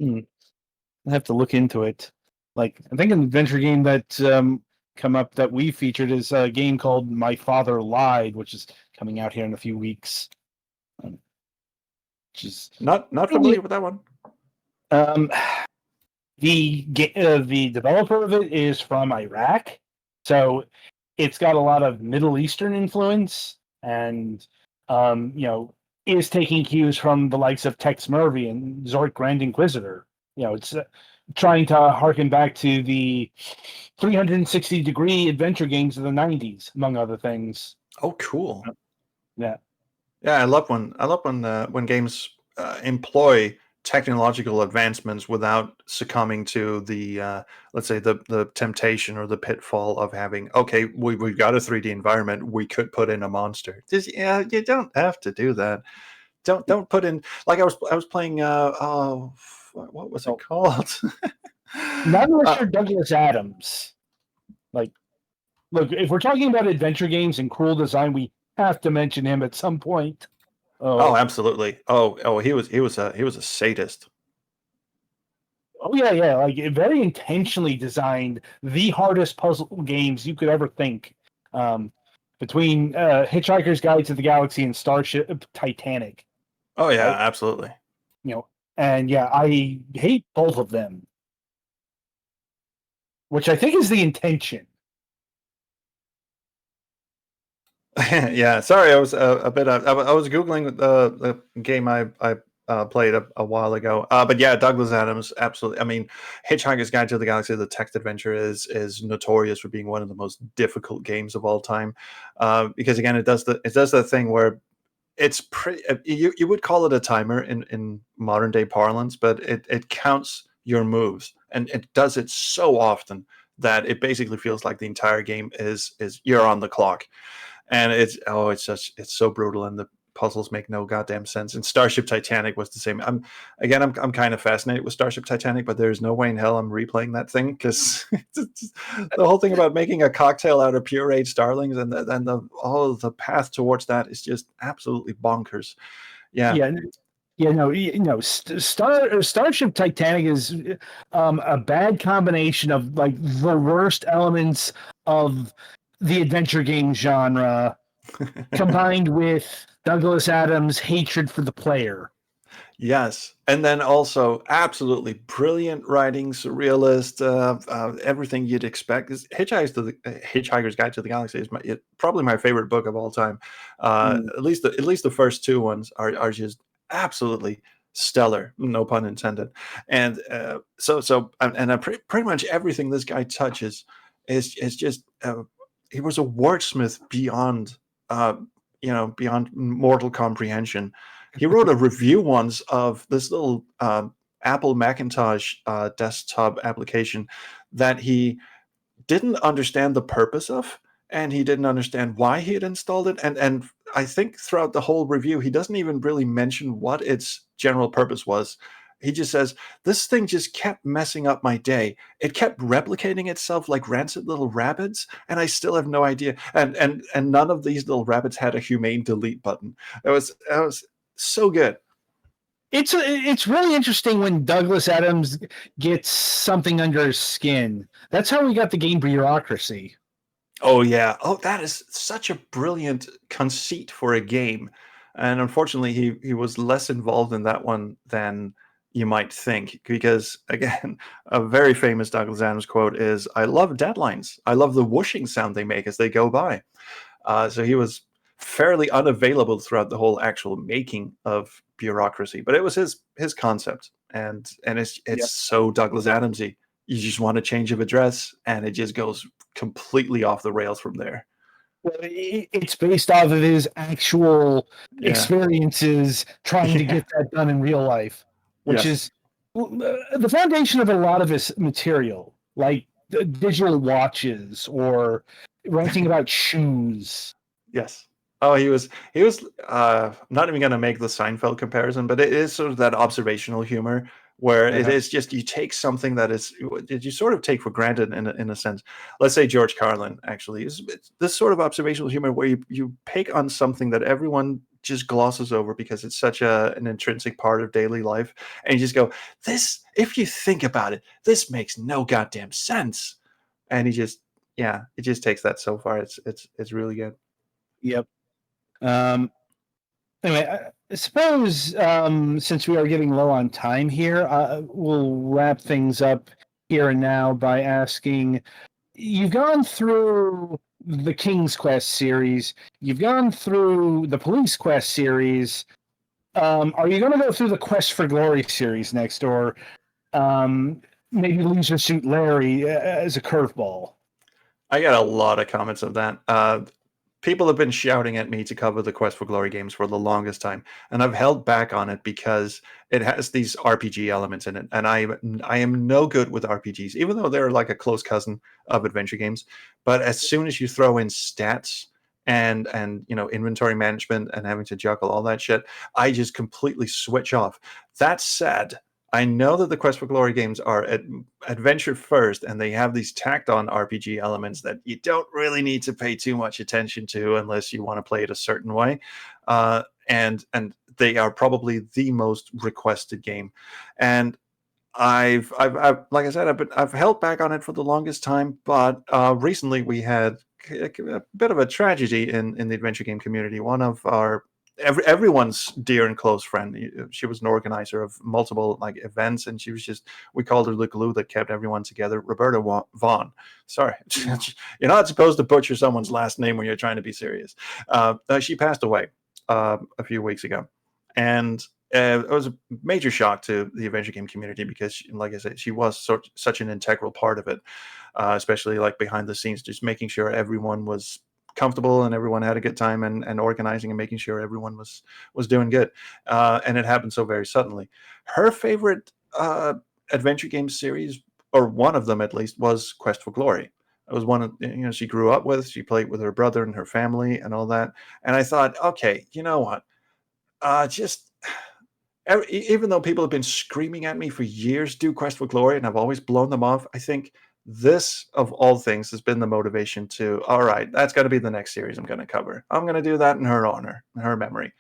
I have to look into it. Like I think an adventure game that come up that we featured is a game called My Father Lied, which is coming out here in a few weeks. Which is not familiar with that one. The developer of it is from Iraq, so it's got a lot of Middle Eastern influence, and is taking cues from the likes of Tex Murphy and Zork Grand Inquisitor. It's trying to harken back to the 360-degree adventure games of the 90s, among other things. Oh, cool. Yeah. I love when games employ technological advancements without succumbing to the let's say the temptation or the pitfall of having, okay, we've got a 3D environment, we could put in a monster. You don't have to do that. Don't put in, like I was playing what was it called? Not unless you're Douglas Adams. Like, look, if we're talking about adventure games and cruel design, we have to mention him at some point. Oh, absolutely. Oh, he was a sadist. Oh yeah, like very intentionally designed the hardest puzzle games you could ever think. Between Hitchhiker's Guide to the Galaxy and Starship Titanic. Oh yeah, right? Absolutely. And yeah, I hate both of them, which I think is the intention. Yeah, sorry, I was a bit. I was googling the game I played a while ago. But yeah, Douglas Adams, absolutely. I mean, Hitchhiker's Guide to the Galaxy, the text adventure, is notorious for being one of the most difficult games of all time. Because again, it does the thing where it's pretty. You would call it a timer in modern day parlance, but it counts your moves, and it does it so often that it basically feels like the entire game is you're on the clock. And it's so brutal, and the puzzles make no goddamn sense. And Starship Titanic was the same. I'm kind of fascinated with Starship Titanic, but there's no way in hell I'm replaying that thing, because the whole thing about making a cocktail out of pureed starlings and the path towards that is just absolutely bonkers. Yeah. Yeah, no, Starship Titanic is a bad combination of like the worst elements of the adventure game genre combined with Douglas Adams' hatred for the player. Yes, and then also absolutely brilliant writing, surrealist, everything you'd expect. Hitchhiker's Guide to the Galaxy is probably my favorite book of all time. Mm. At least the first two ones are just absolutely stellar, no pun intended. And pretty much everything this guy touches is just he was a wordsmith beyond uh, beyond mortal comprehension. He wrote a review once of this little Apple Macintosh desktop application that he didn't understand the purpose of, and he didn't understand why he had installed it. And I think throughout the whole review, he doesn't even really mention what its general purpose was. He just says, this thing just kept messing up my day. It kept replicating itself like rancid little rabbits, and I still have no idea. And none of these little rabbits had a humane delete button. It was so good. It's really interesting when Douglas Adams gets something under his skin. That's how we got the game Bureaucracy. Oh yeah. Oh, that is such a brilliant conceit for a game. And unfortunately, he was less involved in that one than you might think. Because again, a very famous Douglas Adams quote is, "I love deadlines. I love the whooshing sound they make as they go by." So he was fairly unavailable throughout the whole actual making of Bureaucracy, but it was his concept, and it's so Douglas Adamsy. You just want a change of address, and it just goes completely off the rails from there. Well, it's based off of his actual Yeah. experiences trying to Yeah. get that done in real life, which Yes. is the foundation of a lot of his material, like the digital watches or ranting about shoes. Yes. Oh, he was not even gonna make the Seinfeld comparison, but it is sort of that observational humor where it Uh-huh. is just you take something that you sort of take for granted in a sense. Let's say George Carlin actually is it's this sort of observational humor where you pick on something that everyone just glosses over because it's such an intrinsic part of daily life, and you just go, "This, if you think about it, this makes no goddamn sense." And he just yeah, it just takes that so far. It's really good. Yep. Um, anyway, I suppose since we are getting low on time here, we'll wrap things up here and now by asking, you've gone through the King's Quest series, you've gone through the Police Quest series. Are you going to go through the Quest for Glory series next, or um, maybe Leisure Suit Larry as a curveball? I got a lot of comments of that. People have been shouting at me to cover the Quest for Glory games for the longest time, and I've held back on it because it has these RPG elements in it, and I am no good with RPGs, even though they're like a close cousin of adventure games. But as soon as you throw in stats and inventory management and having to juggle all that shit, I just completely switch off. That said, I know that the Quest for Glory games are adventure first, and they have these tacked on RPG elements that you don't really need to pay too much attention to unless you want to play it a certain way. And they are probably the most requested game. And I've like I said, I've held back on it for the longest time, but recently we had a bit of a tragedy in the adventure game community. One of our everyone's dear and close friend. She was an organizer of multiple like events, and she was just we called her the glue that kept everyone together. Roberta Vaughn. Sorry, you're not supposed to butcher someone's last name when you're trying to be serious. She passed away a few weeks ago, and it was a major shock to the adventure game community because, like I said, she was such an integral part of it, especially like behind the scenes, just making sure everyone was comfortable and everyone had a good time and organizing and making sure everyone was doing good. And it happened so very suddenly. Her favorite adventure game series, or one of them at least, was Quest for Glory. It was one of she grew up with. She played with her brother and her family and all that. And I thought, okay, you know what? Just even though people have been screaming at me for years, do Quest for Glory, and I've always blown them off, I think this, of all things, has been the motivation to, all right, that's got to be the next series I'm going to cover. I'm going to do that in her honor, in her memory.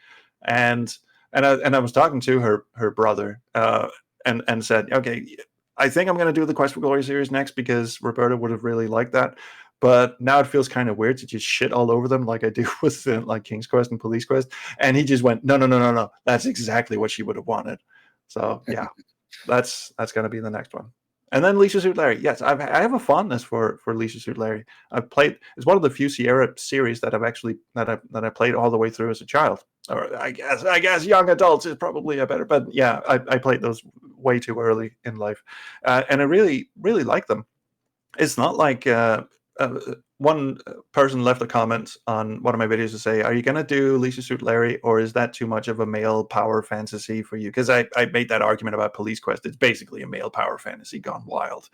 And And I was talking to her brother, and said, okay, I think I'm going to do the Quest for Glory series next because Roberta would have really liked that. But now it feels kind of weird to just shit all over them like I do with like King's Quest and Police Quest. And he just went, no. That's exactly what she would have wanted. So yeah, that's going to be the next one. And then Leisure Suit Larry. Yes, I have a fondness for Leisure Suit Larry. I've played. It's one of the few Sierra series that I played all the way through as a child. Or I guess young adults is probably a better. But yeah, I played those way too early in life, and I really like them. It's not like one person left a comment on one of my videos to say, "Are you going to do Leisure Suit Larry, or is that too much of a male power fantasy for you?" Because I made that argument about Police Quest. It's basically a male power fantasy gone wild.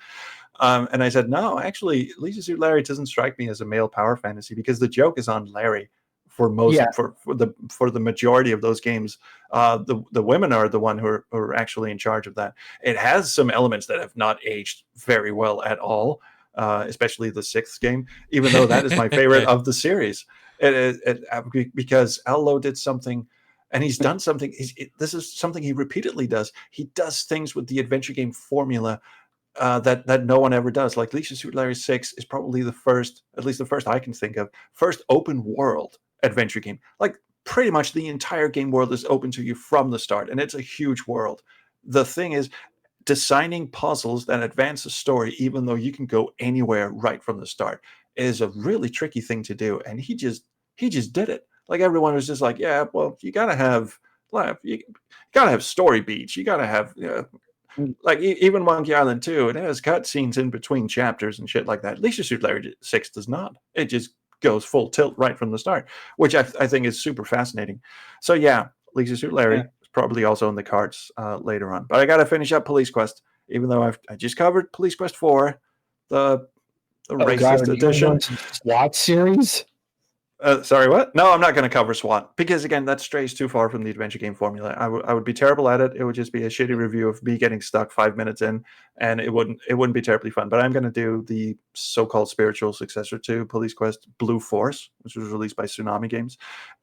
And I said, no, actually, Leisure Suit Larry doesn't strike me as a male power fantasy because the joke is on Larry. For the majority of those games, the women are the one who are actually in charge of that. It has some elements that have not aged very well at all, especially the 6th game, even though that is my favorite of the series. Because Allo did something, and he's done something. This is something he repeatedly does. He does things with the adventure game formula that no one ever does. Like Leisure Suit Larry 6 is probably the first, at least the first I can think of, first open world adventure game. Like pretty much the entire game world is open to you from the start, and it's a huge world. The thing is, designing puzzles that advance the story, even though you can go anywhere right from the start, is a really tricky thing to do. And he just did it. Like everyone was just like, yeah, well, you gotta have story beats. You gotta have like even Monkey Island 2, it has cutscenes in between chapters and shit like that. Leisure Suit Larry 6 does not. It just goes full tilt right from the start, which I think is super fascinating. So yeah, Leisure Suit Larry is probably also in the cards later on. But I got to finish up Police Quest, even though I just covered Police Quest 4, the racist edition. SWAT series? Sorry, what? No, I'm not going to cover SWAT because again, that strays too far from the adventure game formula. I would be terrible at it. It would just be a shitty review of me getting stuck 5 minutes in, and it wouldn't be terribly fun. But I'm going to do the so-called spiritual successor to Police Quest, Blue Force, which was released by Tsunami Games,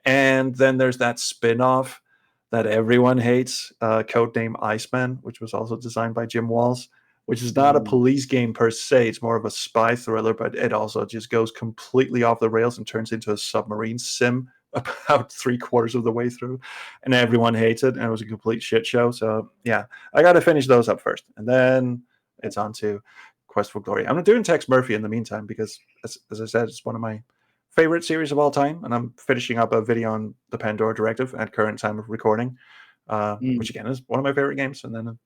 and then there's that spin-off that everyone hates, codename Iceman, which was also designed by Jim Walls, which is not a police game per se. It's more of a spy thriller, but it also just goes completely off the rails and turns into a submarine sim about 3/4 of the way through, and everyone hates it, and it was a complete shit show. So yeah, I got to finish those up first, and then it's on to Quest for Glory. I'm doing Tex Murphy in the meantime because, as I said, it's one of my favorite series of all time, and I'm finishing up a video on the Pandora Directive at current time of recording, which again is one of my favorite games. And then,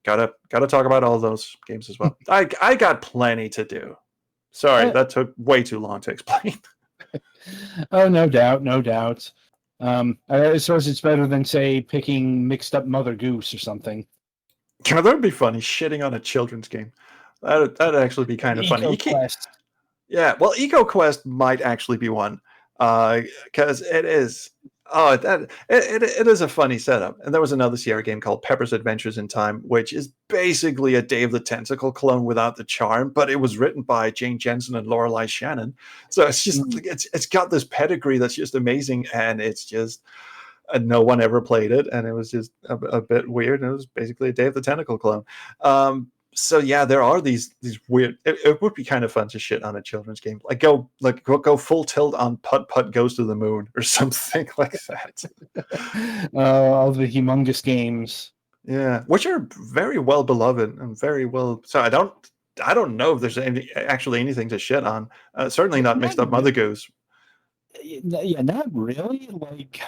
gotta talk about all those games as well. I got plenty to do. Sorry, that took way too long to explain. Oh, no doubt. I suppose it's better than, say, picking Mixed Up Mother Goose or something. That would be funny, shitting on a children's game. That'd actually be kind of funny. Yeah, well, EcoQuest might actually be one, because it is. Oh, it is a funny setup. And there was another Sierra game called Pepper's Adventures in Time, which is basically a Dave the Tentacle clone without the charm, but it was written by Jane Jensen and Lorelei Shannon. So it's just it's got this pedigree that's just amazing, and it's just no one ever played it, and it was just a bit weird. And it was basically a Dave the Tentacle clone. So yeah, there are these weird. It would be kind of fun to shit on a children's game, like go full tilt on Putt Putt Goes to the Moon or something like that. All the humongous games, yeah, which are very well beloved and very well. So I don't know if there's actually anything to shit on. Certainly not Mixed Up Mother Goose. Yeah, not really. Like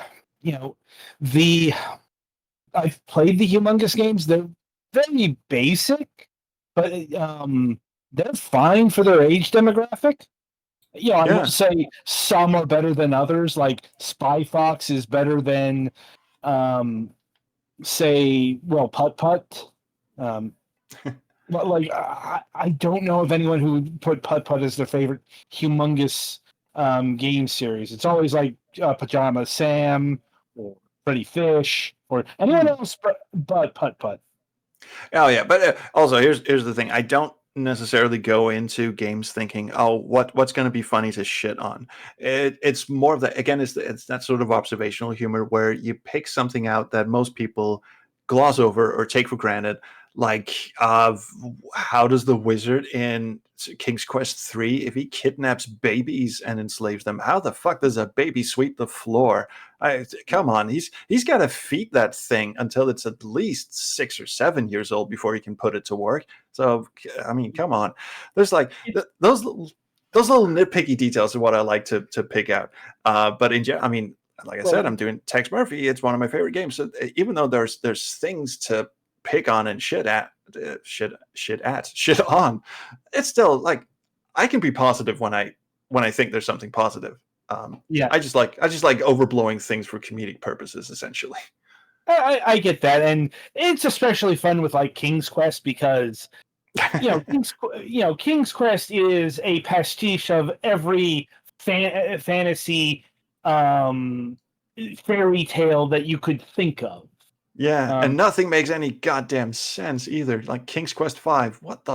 I've played the humongous games. They're very basic, but they're fine for their age demographic. I would say some are better than others. Like Spy Fox is better than, Putt Putt. But like I don't know of anyone who would put Putt Putt as their favorite humongous game series. It's always like Pajama Sam or Freddy Fish or anyone else but Putt Putt. Oh yeah, but also here's the thing. I don't necessarily go into games thinking, oh, what's going to be funny to shit on. It's more of that. Again, it's that sort of observational humor where you pick something out that most people gloss over or take for granted, like how does the wizard in King's Quest 3, if he kidnaps babies and enslaves them, how the fuck does a baby sweep the floor? Come on, he's got to feed that thing until it's at least 6 or 7 years old before he can put it to work. So I mean, come on. There's like those little nitpicky details are what I like to pick out. But in general, I mean, like I said, I'm doing Tex Murphy. It's one of my favorite games. So even though there's things to pick on and shit on, it's still like I can be positive when I think there's something positive. I just like overblowing things for comedic purposes, essentially. I get that, and it's especially fun with like King's Quest because King's Quest is a pastiche of every fantasy fairy tale that you could think of. Yeah, and nothing makes any goddamn sense either. Like King's Quest 5, what?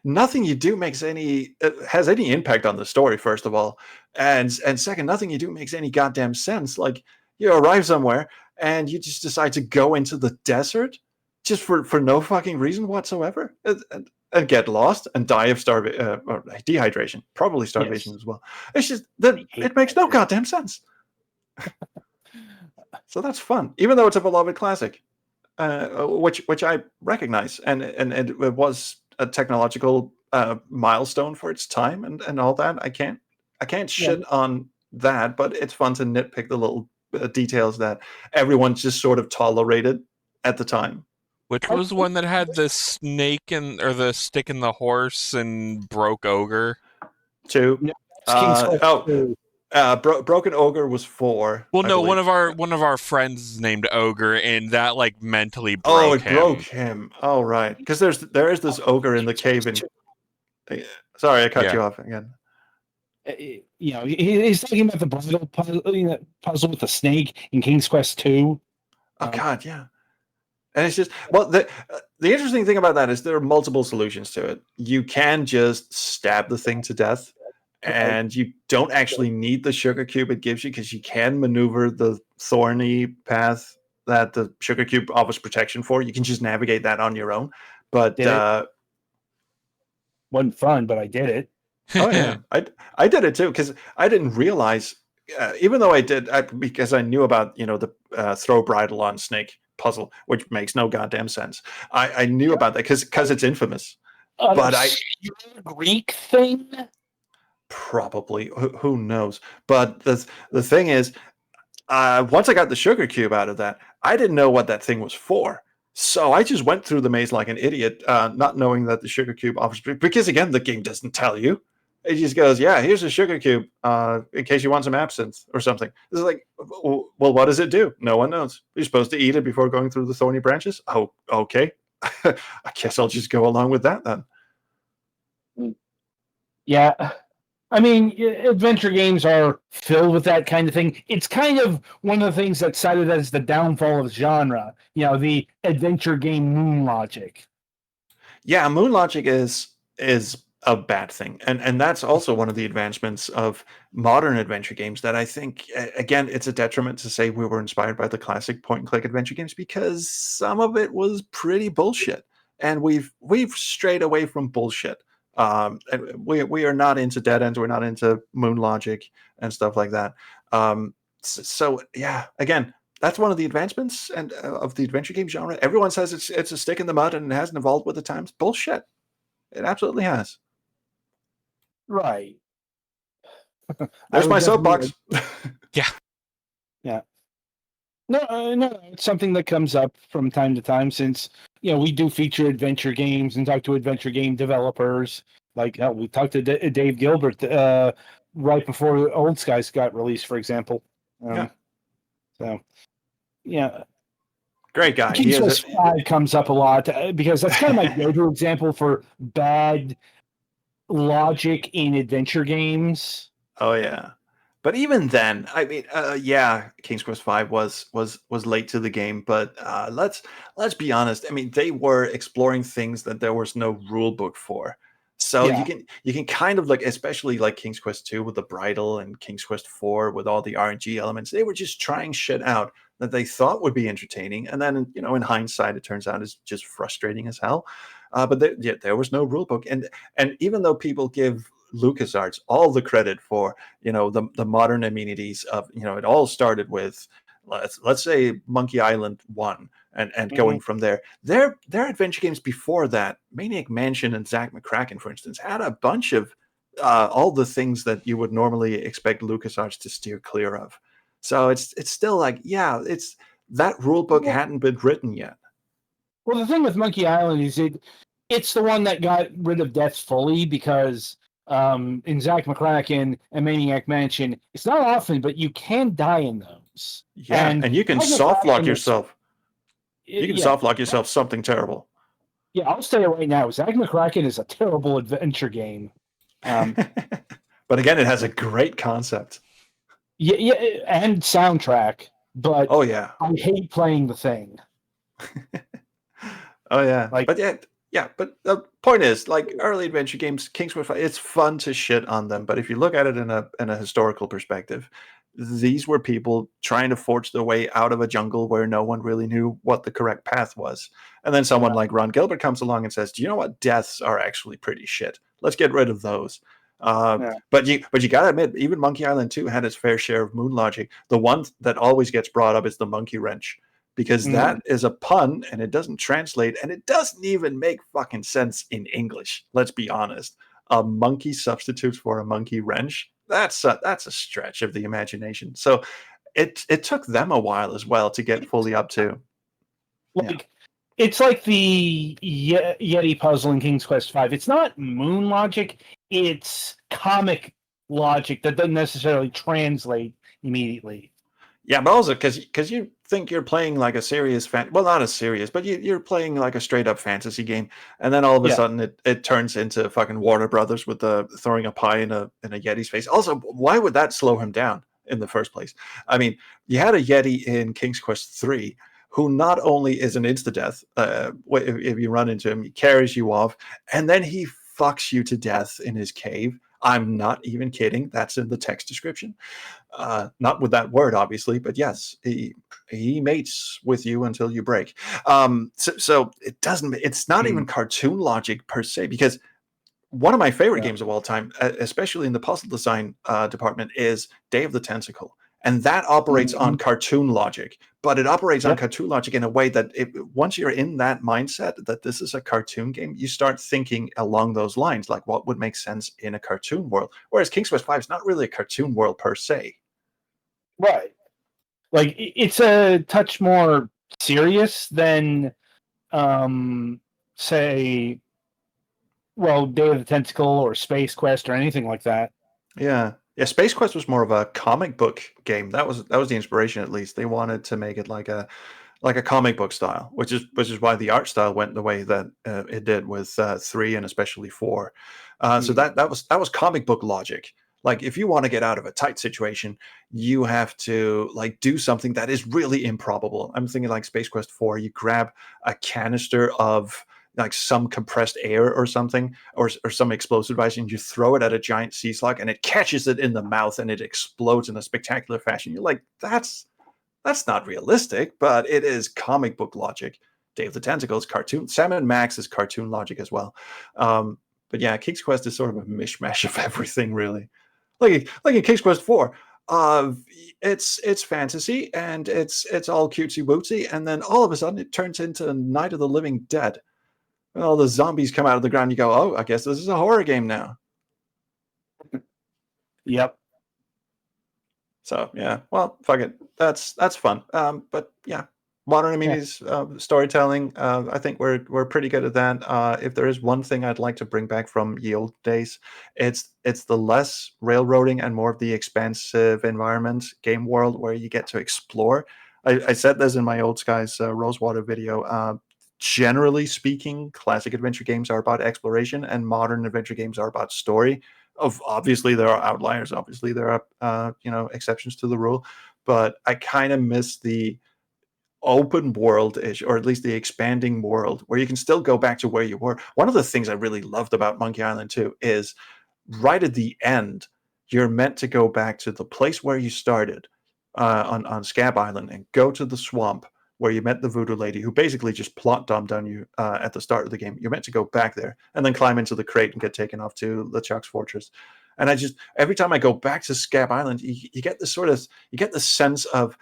Nothing you do makes any has any impact on the story. First of all, and second, nothing you do makes any goddamn sense. Like you arrive somewhere and you just decide to go into the desert just for no fucking reason whatsoever, and get lost and die of or dehydration, probably starvation as well. It's just that it makes no goddamn sense. So that's fun, even though it's a beloved classic, which I recognize, and it was a technological milestone for its time, and all that. I can't shit on that, but it's fun to nitpick the little details that everyone just sort of tolerated at the time. Which was the one that had the snake or the stick in the horse and broke ogre? 2. Broken Ogre was 4. Well, no, one of our friends named Ogre, and that like mentally broke him. Broke him. Oh, right. Because there is this ogre in the cave. Sorry, I cut you off again. He's talking about the puzzle with the snake in King's Quest 2. Oh God, yeah. And it's just the interesting thing about that is there are multiple solutions to it. You can just stab the thing to death, and you don't actually need the sugar cube it gives you because you can maneuver the thorny path that the sugar cube offers protection for. You can just navigate that on your own. But wasn't fun, but I did it. Oh yeah, I did it too because I didn't realize, even though I did, because I knew about the throw bridle on snake puzzle, which makes no goddamn sense. I knew about that because it's infamous. But Greek thing. Probably, who knows? But the thing is, once I got the sugar cube out of that, I didn't know what that thing was for. So I just went through the maze like an idiot, not knowing that the sugar cube offers. Because again, the game doesn't tell you. It just goes, yeah, here's a sugar cube in case you want some absinthe or something. It's like, well, what does it do? No one knows. You're supposed to eat it before going through the thorny branches? Oh, okay. I guess I'll just go along with that then. Yeah. I mean, adventure games are filled with that kind of thing. It's kind of one of the things that cited as the downfall of genre, the adventure game moon logic. Yeah, moon logic is a bad thing. And that's also one of the advancements of modern adventure games that I think, again, it's a detriment to say we were inspired by the classic point-and-click adventure games because some of it was pretty bullshit. And we've strayed away from bullshit. We are not into dead ends. We're not into moon logic and stuff like that. So yeah, again, that's one of the advancements and of the adventure game genre. Everyone says it's a stick in the mud and it hasn't evolved with the times. Bullshit. It absolutely has. Right. There's my soapbox. Yeah. Yeah. No, it's something that comes up from time to time since, we do feature adventure games and talk to adventure game developers. Like, we talked to Dave Gilbert right before Old Skies got released, for example. So, yeah. Great guy. King's Quest 5 comes up a lot because that's kind of my go-to example for bad logic in adventure games. Oh, yeah. But even then, I mean, yeah, King's Quest V was late to the game, but let's be honest. I mean, they were exploring things that there was no rule book for. So Yeah. you can kind of like, especially like King's Quest 2 with the bridle and King's Quest 4 with all the RNG elements, they were just trying shit out that they thought would be entertaining, and then in hindsight, it turns out it's just frustrating as hell. But there was no rule book, and even though people give LucasArts all the credit for the modern amenities of it all started with let's say Monkey Island 1 and going from there. Their adventure games before that, Maniac Mansion and Zack McCracken, for instance, had a bunch of all the things that you would normally expect LucasArts to steer clear of. So it's still like, yeah, it's that rule book hadn't been written yet. Well, the thing with Monkey Island is it's the one that got rid of deaths fully, because in Zack McCracken and Maniac Mansion, it's not often, but you can die in those. Yeah, and you can Zack soft lock McCracken yourself. You can soft lock yourself something terrible. Yeah, I'll say it right now. Zack McCracken is a terrible adventure game. But again, it has a great concept. Yeah, and soundtrack. But oh yeah, I hate playing the thing. Oh yeah, Like, but yeah. But the point is, like early adventure games, King's Quest, it's fun to shit on them. But if you look at it in a historical perspective, these were people trying to forge their way out of a jungle where no one really knew what the correct path was. And then someone like Ron Gilbert comes along and says, "Do you know what? Deaths are actually pretty shit. Let's get rid of those." But you gotta admit, even Monkey Island 2 had its fair share of moon logic. The one that always gets brought up is the monkey wrench, because that is a pun and it doesn't translate, and it doesn't even make fucking sense in English. Let's be honest. A monkey substitutes for a monkey wrench. That's a stretch of the imagination. So it took them a while as well to get fully up to. It's like the Yeti puzzle in King's Quest V. It's not moon logic, it's comic logic that doesn't necessarily translate immediately. Yeah, but also because you think you're playing like a serious well, not a serious, but you're playing like a straight up fantasy game, and then all of a sudden it turns into fucking Warner Brothers with the throwing a pie in a Yeti's face. Also, why would that slow him down in the first place? I mean, you had a Yeti in King's Quest 3 who not only is an insta-death, if you run into him, he carries you off, and then he fucks you to death in his cave. I'm not even kidding. That's in the text description. Not with that word, obviously, but yes, he mates with you until you break. So it doesn't. It's not even cartoon logic per se, because one of my favorite games of all time, especially in the puzzle design department, is Day of the Tentacle. And that operates on cartoon logic, but it operates on cartoon logic in a way that once you're in that mindset that this is a cartoon game, you start thinking along those lines, like what would make sense in a cartoon world. Whereas King's Quest V is not really a cartoon world per se. Right. Like, it's a touch more serious than, say, well, Day of the Tentacle or Space Quest or anything like that. Yeah. Yeah, Space Quest was more of a comic book game. That was the inspiration, at least. They wanted to make it like a comic book style, which is why the art style went the way that it did with 3 and especially 4. So that was comic book logic. Like, if you want to get out of a tight situation, you have to like do something that is really improbable. I'm thinking like Space Quest 4. You grab a canister of like some compressed air or something, or some explosive device, and you throw it at a giant sea slug, and it catches it in the mouth, and it explodes in a spectacular fashion. You're like, that's not realistic, but it is comic book logic. Day of the Tentacle is cartoon. Sam and Max is cartoon logic as well. But yeah, King's Quest is sort of a mishmash of everything, really. Like in King's Quest 4, it's fantasy and it's all cutesy wootsy, and then all of a sudden it turns into Night of the Living Dead. And all the zombies come out of the ground. You go, oh, I guess this is a horror game now. Yep. So yeah, well, fuck it. That's fun. But yeah, modern amenities, storytelling. I think we're pretty good at that. If there is one thing I'd like to bring back from ye old days, it's the less railroading and more of the expansive environment game world where you get to explore. I said this in my Old Skies Rosewater video. Generally speaking, classic adventure games are about exploration and modern adventure games are about story. Obviously there are outliers. Obviously there are exceptions to the rule, but I kind of miss the open world-ish, or at least the expanding world, where you can still go back to where you were. One of the things I really loved about Monkey Island 2 is right at the end, you're meant to go back to the place where you started on Scab Island and go to the swamp where you met the voodoo lady who basically just plot dumped on you at the start of the game. You're meant to go back there and then climb into the crate and get taken off to LeChuck's fortress. And I just, every time I go back to Scab Island, you get this you get the sense of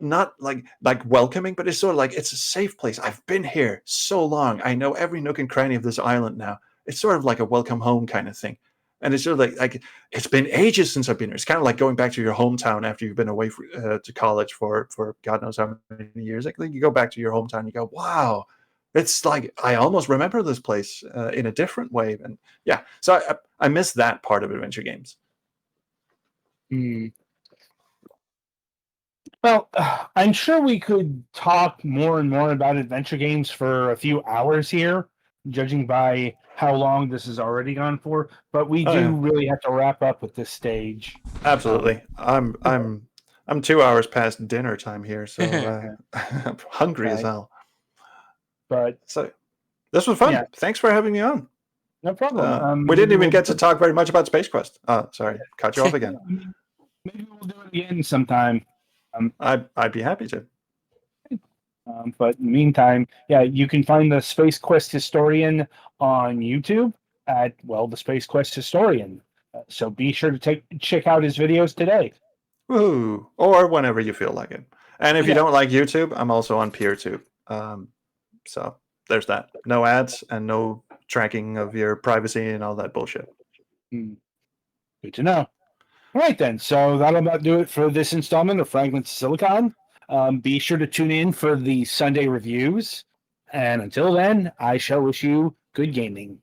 not like welcoming, but it's sort of like it's a safe place. I've been here so long. I know every nook and cranny of this island now. It's sort of like a welcome home kind of thing. And it's sort of like it's been ages since I've been here. It's kind of like going back to your hometown after you've been away to college for God knows how many years. Like you go back to your hometown, you go, wow, it's like I almost remember this place in a different way. And yeah, so I miss that part of adventure games. Well, I'm sure we could talk more and more about adventure games for a few hours here, judging by how long this has already gone for. But we do really have to wrap up at this stage. Absolutely. I'm 2 hours past dinner time here, so I'm hungry as hell. But so this was fun. Yeah. Thanks for having me on. No problem. We didn't even get to talk very much about Space Quest. Sorry, cut you off again. Maybe we'll do it again sometime. I'd be happy to. But in the meantime, yeah, you can find the Space Quest Historian on YouTube at, the Space Quest Historian. So be sure to check out his videos today. Woo! Or whenever you feel like it. And if you don't like YouTube, I'm also on PeerTube. So there's that. No ads and no tracking of your privacy and all that bullshit. Good to know. All right, then. So that'll about do it for this installment of Fragments of Silicon. Be sure to tune in for the Sunday reviews. And until then, I shall wish you good gaming.